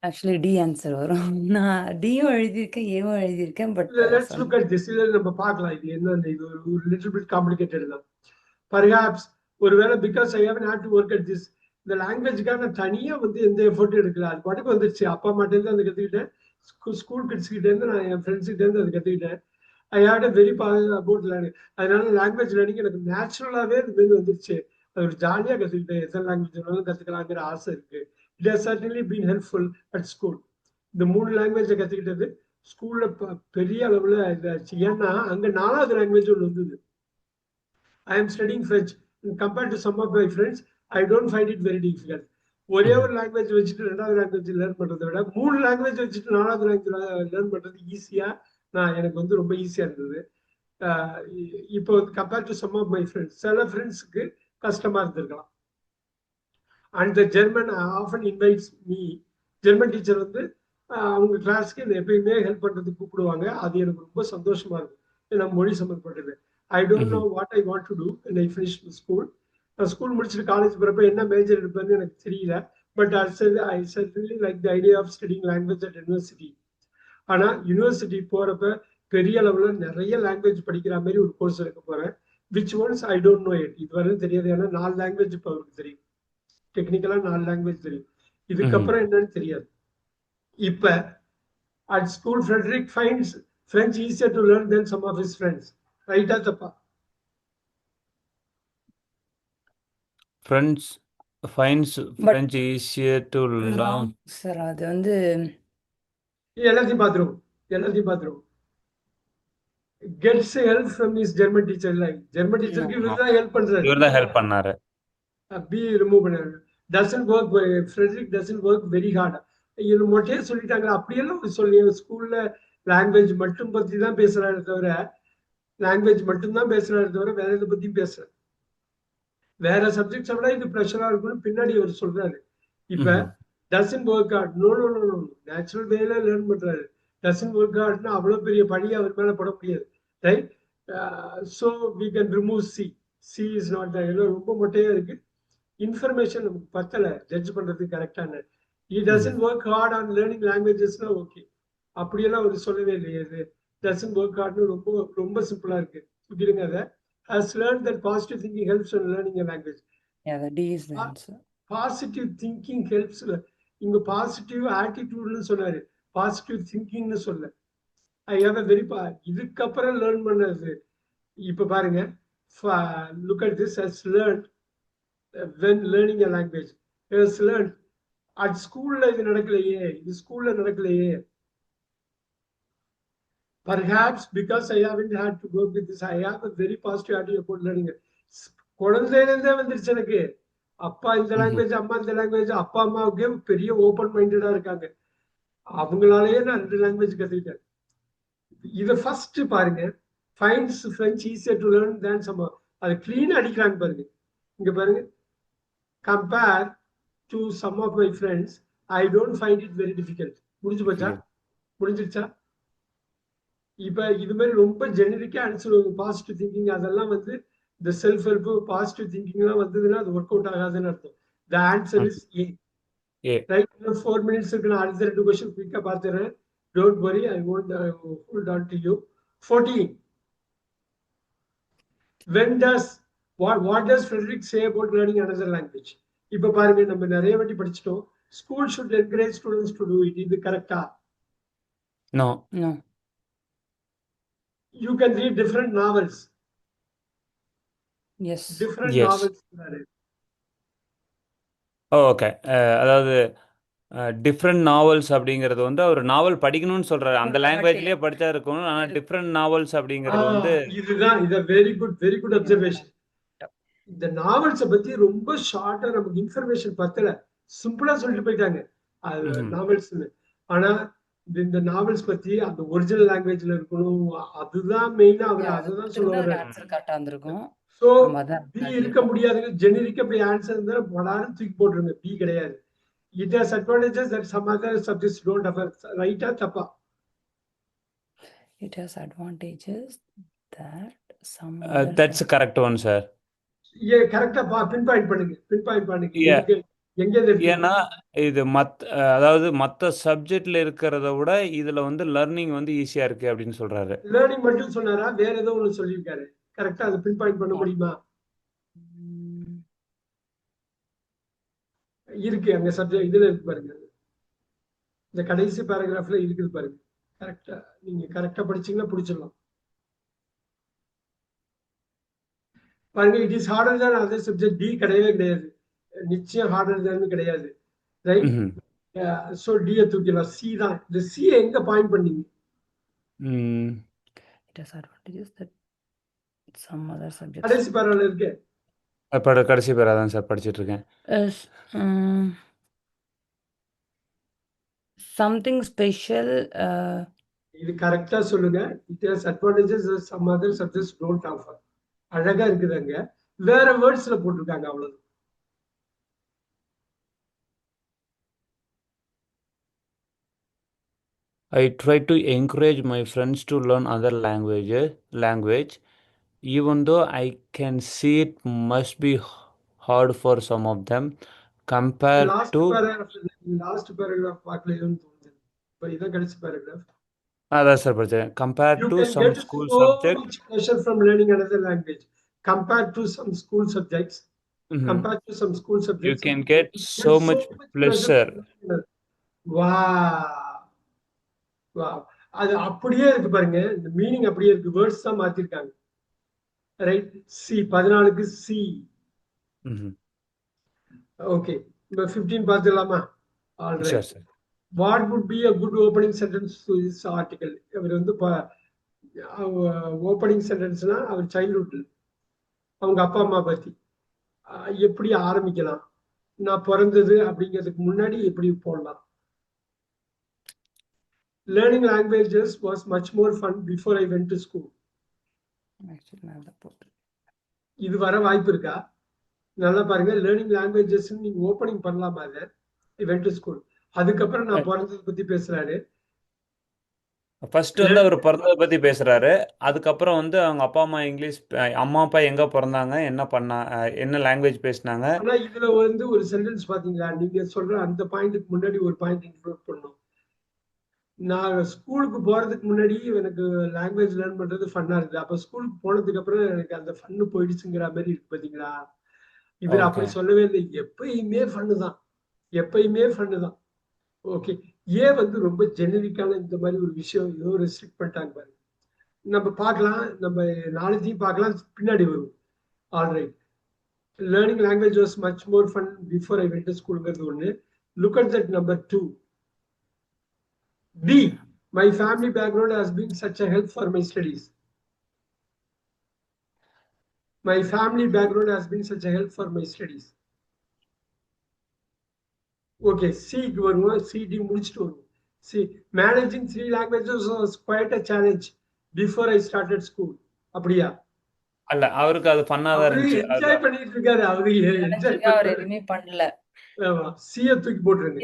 Actually D answer வரும். நான் டியும் எழுதியிருக்கேன், ஏவும் எழுதியிருக்கேன். But let's look at this. இதில் நம்ம பார்க்கலாம் இது என்ன. இது ஒரு லிட்டில் பிட் காம்ப்ளிகேட்டட் தான். perhaps ஒருவேளை because I haven't had to work at this, இந்த லாங்குவேஜுக்காக நான் தனியா எந்த எஃபர்ட்டும் எடுக்கல. அது பாட்டுக்கு வந்துருச்சு. அப்பா அம்மாட்ட இருந்து அதை கத்துக்கிட்டேன். ஸ்கூல் கிட்ஸ் கிட்ட இருந்து நான் என் ஃப்ரெண்ட்ஸ் கிட்ட இருந்து அதை கத்துக்கிட்டேன். I had a very about learning. அதனால லாங்குவேஜ் லேர்னிங் எனக்கு நேச்சுரலாவே இது வந்துருச்சு. அது ஒரு ஜாலியா கத்துக்கிட்டேன். எத்தனை லாங்குவேஜ் வேணாலும் கத்துக்கலாங்கிற ஆசை இருக்கு. It has certainly been helpful at school. இந்த 3 லாங்குவேஜை கத்துக்கிட்டது ஸ்கூல்ல பெரிய அளவுல இதாச்சு. ஏன்னா அங்க 4வது லாங்குவேஜ் ஒன்று வந்தது. I am studying French. Compared to some of my friends, I don't find it very difficult. ஒரே ஒரு லாங்குவேஜ் வச்சுட்டு 2வது லாங்குவேஜ் லேர்ன் பண்றதை விட 3 லாங்குவேஜ் வச்சுட்டு 4வது லாங்குவேஜ் லேர்ன் பண்றது ஈஸியா எனக்கு வந்து ரொம்ப ஈஸியா இருந்தது. இப்போ compare to some of my friends, சில ஃப்ரெண்ட்ஸுக்கு கஷ்டமா இருந்திருக்கலாம். And the German often invites me. German teacher வந்து அவங்க கிளாஸ்க்கு எப்பயுமே ஹெல்ப் பண்றதுக்கு கூப்பிடுவாங்க. அது எனக்கு ரொம்ப சந்தோஷமா இருக்கும். ஏன்னா மொழி சம்மந்தப்பட்டது. I don't know what I want to do when I finish school. நான் ஸ்கூல் முடிச்சுட்டு காலேஜ் போறப்ப என்ன மேஜர் எடுப்பேன்னு எனக்கு தெரியல. But I certainly like the idea of studying language at university. ஆனா யூனிவர்சிட்டி போறப்ப பெரிய அளவுல நிறைய லாங்குவேஜ் படிக்கிற மாதிரி ஒரு கோர்ஸ் எடுக்க போறேன். Which once I don't no it. இதுவரை தெரியாது. ஏன்னா 4 லாங்குவேஜ் இப்போ அவருக்கு தெரியும். டெக்னிக்கலா 4 லாங்குவேஜ் தெரியும். இதுக்கப்புறம் என்னன்னு தெரியாது. இப்ப at school Frederick finds French easier to learn than some of his friends. ரைட்டா தப்பா? Friends fines but French easier to learn. Sir அது வந்து எல்லாத்தையும் பார்த்துருவோம். Gets help from his German teacher. Like German டீச்சருக்கு இவர் தான் ஹெல்ப் பண்றாரு. இவர் தான் ஹெல்ப் பண்ணாரு. பி ரிமூவ் பண்ணாரு. doesn't work. Frederick doesn't work very hard. இது மொட்டையே சொல்லிட்டாங்க. அப்படியெல்லாம் சொல்லி ஸ்கூல்ல லாங்குவேஜ் மட்டும் பத்தி தான் பேசுறாரு தவிர வேற எதை பத்தியும் பேசுறாரு. வேற சப்ஜெக்ட்ஸை விட இது ப்ரெஷரா இருக்கும்னு பின்னாடி அவர் சொல்றாரு. இப்ப doesn't work hard. No natural வேல லேர்ன் பண்றாரு. டசன்ட் ஒர்க் ஹார்ட்னா அவ்வளவு பெரிய பழியை அவர் மேல போட முடியாது. Right? So we can remove C is not ரொம்ப மொட்டையா இருக்கு. இன்ஃபர்மேஷன் நமக்கு பத்தல ஜட்ஜ் பண்றதுக்கு கரெக்டான. he doesn't work hard on learning languagesனா ஓகே. அப்படியெல்லாம் அவர் சொல்லவே இல்லையே. இது doesn't work hardனு ரொம்ப சிம்பிளா இருக்கு. புரியுதுங்க? அதை has learned that positive thinking helps in learning a language. yeah, the D is the answer. Positive thinking helps. இங்க பாசிட்டிவ் ஆட்டிடியூட்னு சொன்னாரு, பாசிட்டிவ் திங்கிங்னு சொல்ல. ஐ ஹேவ் அ வெரி இதுக்கப்புறம் லேர்ன் பண்ணது. இப்ப பாருங்க, look at this. has learned when learning a language. has learned at ஸ்கூல்ல இது நடக்கலையே. Perhaps because I haven't had to work with this, I have a very positive attitude about learning. குழந்தையிலேருந்தே வந்துருச்சு எனக்கு. அப்பா இந்த லாங்குவேஜ், அம்மா இந்த லாங்குவேஜ். அப்பா அம்மாவுக்கே பெரிய ஓப்பன் மைண்டடா இருக்காங்க. அவங்களாலேயே நான் 2 லாங்குவேஜ் கத்துக்கிட்டேன். இதை ஃபர்ஸ்ட் பாருங்க. Finds French easier to learn than some. அது கிளீனா அடிக்கிறாங்க பாருங்க. இங்க பாருங்க. Compare to some of my friends I don't find it very difficult. முடிஞ்சிருச்சா? இப்ப இது மாதிரி ரொம்ப ஜெனரிக்கா ஆன்சர் பாசிட்டிவ் திங்கிங் அதெல்லாம் வந்து இந்த செல்ஃப் ஹெல்ப் பாசிட்டிவ் திங்கிங் எல்லாம் வந்ததுன்னா அது ஒர்க் அவுட் ஆகாதுன்னு அர்த்தம். The answer is a. Right? 4 minutes இருக்கு. நான் அடுத்த 2 கொஸ்டின் குயிக்கா பார்த்துறேன். Don't worry, I won't hold on to you. 14. when does what does Frederick say about learning another language? இப்ப பாருங்க, நம்ம நிறைய வாட்டி படிச்சிட்டோம். School should encourage students to do it. இது கரெக்டா? No. You can read different novels. Yes. Different Yes. novels. Okay. அதாவது different novels அப்படிங்கிறது வந்து அவர் நாவல் படிக்கணும்னு சொல்றாரு. அந்த லாங்குவேஜ்லயே படிச்சா இருக்கணும். ஆனா டிஃப்ரெண்ட் நாவல்ஸ் அப்படிங்கிறது வந்து இதுதான். Very good observation. இந்த நாவல்ஸை பத்தி ரொம்ப ஷார்ட்டா நமக்கு இன்ஃபர்மேஷன் பத்தல. சிம்பிளா சொல்லிட்டு போயிட்டாங்க அது நாவல்ஸ்னு. ஆனா இந்த நாவல்ஸ் பத்தி அந்த ஒரிஜினல் லாங்குவேஜ்ல இருக்கணும். அதுதான் மெயினா அவர் அதுதான் சொல்லுவாரு. ஆன்சர் கரெக்டா வந்திருக்கும். சோ நம்ம அதான் பி இருக்க முடியாதுங்க. ஜெனரிக்கா அப்படி ஆன்சர் இருந்தா படாரும் தூக்கி போட்டுருங்க. பி கிடையாது. It has advantages that some other subjects don't have. ரைட்டா தப்பா? It has advantages that some that's correct one sir. கரெக்டா பின் பாயிண்ட் பண்ணுங்க. Yeah. எங்க இருக்கு? ஏன்னா இது அதாவது மற்ற சப்ஜெக்ட்ல இருக்கிறத விட இதுல வந்து லர்னிங் வந்து ஈஸியா இருக்கு அப்படின்னு சொல்றாரு. லேர்னிங் மட்டும் சொன்னாரா? வேற ஏதோ ஒண்ணு சொல்லியிருக்காரு. கரெக்டா அது பின் பாயிண்ட் பண்ண முடியுமா? இருக்கு அங்க சப்ஜெக்ட் இதுல இருக்கு பாருங்க. இந்த கடைசி பேராகிராஃப்ல இருக்குது பாருங்க. கரெக்டா நீங்க கரெக்டா படிச்சீங்கன்னா பிடிச்சிடலாம். பாருங்க, it is harder than other subject. D கிடையாது. நிச்சயம் ஹார்டர் தேன் கிடையாது. ரைட்? சோ டி தூக்கிடலாம். சி தான். இந்த சி எங்க பாயிண்ட் பண்ணீங்க? It has advantages that some other subjects. கடைசி பேரால இருக்கு. கடைசி பேரா தான் சார் படிச்சிட்டு இருக்கேன். something special. இது கரெக்டா சொல்லுங்க. It has advantages some other subjects don't offer. அழகா இருக்குதுங்க. வேற வேர்ட்ஸ்ல போட்டிருக்காங்க அவ்வளவு. I try to encourage my friends to learn other language, even though I can see it must be hard for some of them compared last to. Paragraph பார்க்கலையோன்னு தோணுது. இப்போ இதான் கடைசி பேராகிராஃப். அதான் சார் படிச்சேன். Compared You to can some get school so subject. much pleasure from learning another language. Compared to some school subjects, Mhm. compared to some school You subjects, can get so much pleasure. Wow. Wow. அது அப்படியே இருக்கு பாருங்க. இந்த meaning அப்படியே இருக்கு. Words தான் மாத்திருக்காங்க. Right. C 14க்கு சி. Mhm. ஓகே. இப்போ 15 பார்த்துடலாமா? All Sure, right. sir. What would be a good opening sentence to this article? இவர் வந்து ஓப்பனிங் சென்டென்ஸ்னா அவர் சைல்ட்ஹுட், அவங்க அப்பா அம்மா பத்தி எப்படி ஆரம்பிக்கலாம், நான் பிறந்தது அப்படிங்கிறதுக்கு முன்னாடி எப்படி போடலாம். Learning languages was much more fun before I went to school. இது வர வாய்ப்பு இருக்கா? நல்லா பாருங்க. லேர்னிங் லாங்குவேஜஸ் நீங்க ஓப்பனிங் பண்ணலாமா? அதை ஐ வென்ட் டு ஸ்கூல். அதுக்கப்புறம் நான் பிறந்ததை பத்தி பேசுறாரு. ஃபர்ஸ்ட் வந்து அவர் பிறந்ததை பத்தி பேசுறாரு. அதுக்கப்புறம் வந்து அவங்க அப்பா அம்மா அம்மா அப்பா எங்க பிறந்தாங்க, என்ன லாங்குவேஜ் பேசினாங்க. ஆனா இதுல வந்து ஒரு சென்டென்ஸ் பாத்தீங்களா, நீங்க சொல்ற அந்த பாயிண்ட்டுக்கு முன்னாடி ஒரு பாயிண்ட் இன்க்ளூட் பண்ணணும். நான் ஸ்கூலுக்கு போறதுக்கு முன்னாடி எனக்கு லாங்குவேஜ் லேர்ன் பண்றது ஃபன்னா இருக்குது. அப்ப ஸ்கூலுக்கு போனதுக்கு அப்புறம் எனக்கு அந்த ஃபன்னு போயிடுச்சுங்கிற மாதிரி இருக்கு பாத்தீங்களா. இவர் அப்படி சொல்லவே இல்லை. எப்பயுமே ஃபன்னு தான், எப்பயுமே ஃபன்னு தான். ஓகே. ஏன் வந்து ரொம்ப ஜெனரிக்கான இந்த மாதிரி ஒரு விஷயம் ஏதோ ரெஸ்ட்ரிக்ட் பண்ணிட்டாங்க பாருங்க. நம்ம பார்க்கலாம், நம்ம நாளைக்கும் பார்க்கலாம், பின்னாடி வரும். Alright. Learning language was much more fun before I went to school. Look at that number 2. B. My family background has been such a help for my studies. My family background has been such a help for my studies. Okay. C. C. D. See, managing 3 languages was quite a challenge before I started school. அப்படியா? அல்ல, அவருக்கு அது ஃபன்னா தான் இருந்துச்சு. Enjoy பண்ணிட்டு இருக்காரு. அவரு என்ஜாய் அவர் எதுவுமே பண்ணல. C-ய தூக்கி போட்டுருங்க.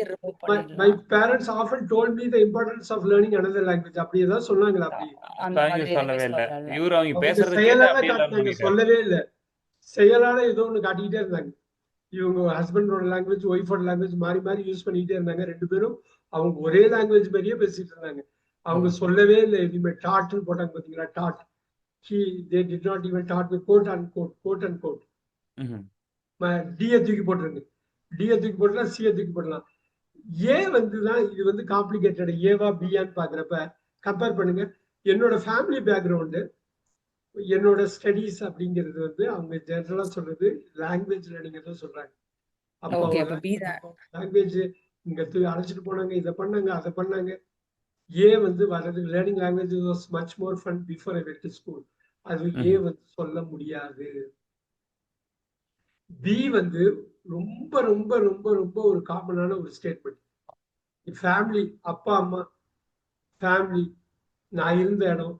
My parents often told me the importance of learning another language. அப்படியே தான் சொன்னாங்களா? அப்படி சொல்லவே இல்லை. இவரு அவங்க பேசுறது செயலால காட்டினாங்க, சொல்லவே இல்லை. செயலால ஏதோ ஒண்ணு காட்டிக்கிட்டே இருந்தாங்க. இவங்க ஹஸ்பண்டோட லாங்குவேஜ், ஒய்ஃபோட லாங்குவேஜ் மாறி மாறி யூஸ் பண்ணிக்கிட்டே இருந்தாங்க. 2 பேரும் அவங்க ஒரே லாங்குவேஜ் மாதிரியே பேசிட்டு இருந்தாங்க. அவங்க சொல்லவே இல்லை எதுவுமே. டாட்னு போட்டாங்க பாத்தீங்களா, dot. They did not even taught me quote unquote. D-ய தூக்கி போட்டுருங்க. D-ய தூக்கி போடலாம், C-ய தூக்கி போடலாம். ஏ வந்துதான் இது வந்து காம்ப்ளிகேட்டட். ஏவா பியான்னு பாக்குறப்ப கம்பேர் பண்ணுங்க. என்னோட ஃபேமிலி பேக்ரவுண்டு, என்னோட ஸ்டடீஸ் அப்படிங்கிறது வந்து அவங்க ஜெனரலா சொல்றது லாங்குவேஜ் லேர்னிங் தான் சொல்றாங்க. அப்போ லாங்குவேஜ் இங்க அழைச்சிட்டு போனாங்க, இதை பண்ணாங்க, அதை பண்ணாங்க. ஏ வந்து வர்றது learning language was much more fun before I went to school. அது ஏ வந்து சொல்ல முடியாது. பி வந்து ரொம்ப ரொம்ப ரொம்ப ரொம்ப ஒரு காமனான ஒரு ஸ்டேட்மெண்ட். ஃபேமிலி, அப்பா அம்மா, ஃபேமிலி, நான் இருந்த இடம்,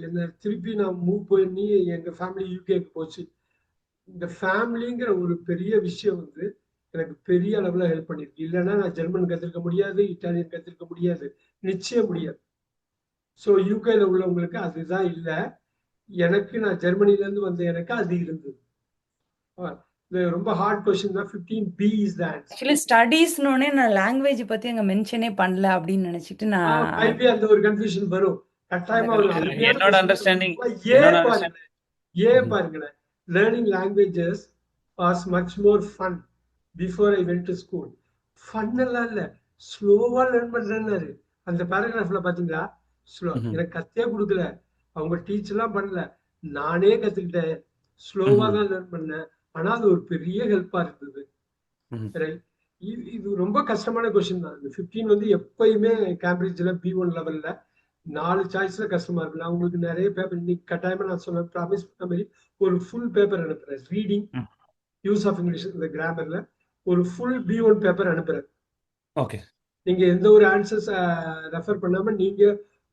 என்ன திருப்பி நான் மூவ் பண்ணி எங்க ஃபேமிலி யூகேக்கு போச்சு. இந்த ஃபேமிலிங்கிற ஒரு பெரிய விஷயம் வந்து எனக்கு பெரிய அளவுல ஹெல்ப் பண்ணிருக்கு. இல்லைன்னா நான் ஜெர்மன் கத்துருக்க முடியாது, இட்டாலியன் கத்துருக்க முடியாது, நிச்சயம் முடியாது. ஸோ யூகேல உள்ளவங்களுக்கு அதுதான் இல்லை. எனக்கு நான் ஜெர்மனில இருந்து வந்த எனக்கு அது இருந்தது. ரொம்ப ஹார்ட் क्वेश्चन தான். 15B is the answer. Actually ஸ்டடீஸ்னோனே நான் லாங்குவேஜ் பத்தி அங்க மென்ஷனே பண்ணல அப்படின்னு நினைச்சிட்டு நான் மைபி அந்த ஒரு கன்ஃபியூஷன் வரும் கட்டாயமா. என்னோட அண்டர்ஸ்டாண்டிங் ஏ பாருங்களேன். Learning languages was much more fun before I went to school. Fun எல்லாம் இல்ல, ஸ்லோவா லேர்ன் பண்றேன்னாரு அந்த பேராகிராஃப்ல. பாத்தீங்களா, ஸ்லோ. எனக்கு கத்தே கொடுக்கல, அவங்க டீச் எல்லாம் பண்ணல, நானே கத்துக்கிட்டேன், ஸ்லோவா தான் லேர்ன் பண்ணேன். ஆனா அது ஒரு பெரிய ஹெல்ப்பா இருந்தது. இது ரொம்ப கஷ்டமான கொஸ்டின் தான். 15 வந்து எப்பயுமே கேம்பிரிட்ஜ்ல B1 லெவல்ல 4 சாய்ஸ்ல கஷ்டமா இருக்கு. நான் உங்களுக்கு நிறைய பேப்பர் இன்னைக்கு கட்டாயமா நான் சொன்ன ப்ராமிஸ் பண்ண மாதிரி ஒரு ஃபுல் பேப்பர் அனுப்புறேன். ரீடிங், யூஸ் ஆஃப் இங்கிலீஷ், இந்த கிராமர்ல ஒரு ஃபுல் B1 பேப்பர் அனுப்புறேன். ஓகே. நீங்க எந்த ஒரு ஆன்சர்ஸ் ரெஃபர் பண்ணாம நீங்க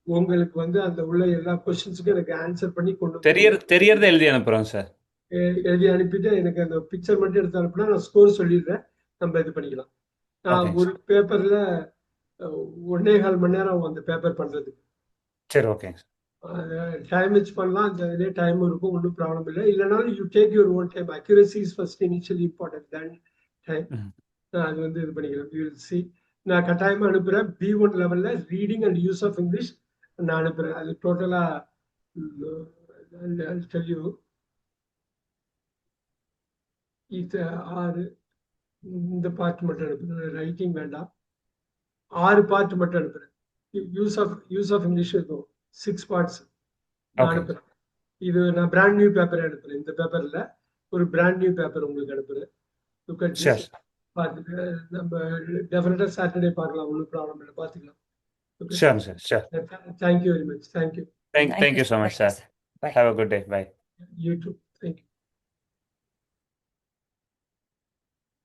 உங்களுக்கு வந்து அந்த உள்ள எல்லா கொஸ்டின்ஸுக்கும் எனக்கு ஆன்சர் பண்ணி கொண்டு தெரியறத எழுதி அனுப்புறோம் சார். எழுதி அனுப்பிட்டு எனக்கு அந்த பிக்சர் மட்டும் எடுத்து அனுப்புனா நான் ஸ்கோர் சொல்லிடுறேன், நம்ம இது பண்ணிக்கலாம். நான் ஓகேங்க ஒரு பேப்பர்ல 1.25 மணி நேரம் ஆகும் அந்த பேப்பர் பண்றதுக்கு. சரி, ஓகேங்க டைம் வச்சு பண்ணலாம், அந்த இதே டைம் இருக்கும், ஒன்றும் ப்ராப்ளம் இல்லை. இல்லைனாலும் you take your own time. Accuracy is first initially important then time. ம். அது வந்து இது பண்ணிக்கிறேன். You will see. நான் கட்டாயமா அனுப்புறேன். B1 லெவல்ல reading and use of English நான் அனுப்புறேன். அது டோட்டலா டெல் யூ இது 6 இந்த பார்ட் மட்டும் அனுப்புறேன். ரைட்டிங் வேண்டாம், 6 பார்ட் மட்டும் அனுப்புறேன். யூஸ் ஆஃப் இங்கிலீஷ் இருக்கும் 6 பார்ட்ஸ் நான் ஓகே அனுப்புறேன். இது நான் பிராண்ட் நியூ பேப்பர் அனுப்புறேன். இந்த பேப்பர்ல ஒரு பிராண்ட் நியூ பேப்பர் உங்களுக்கு அனுப்புறேன். Look at sure this. பார்த்துட்டு நம்ம டெஃபினட்டா சாட்டர்டே பார்க்கலாம், ஒன்றும் ப்ராப்ளம் இல்லை, பார்த்துக்கலாம். Okay, sure sir sure. Thank you very much. Thank you. Thank you so much, sir. Bye. Have a good day. Bye. You two.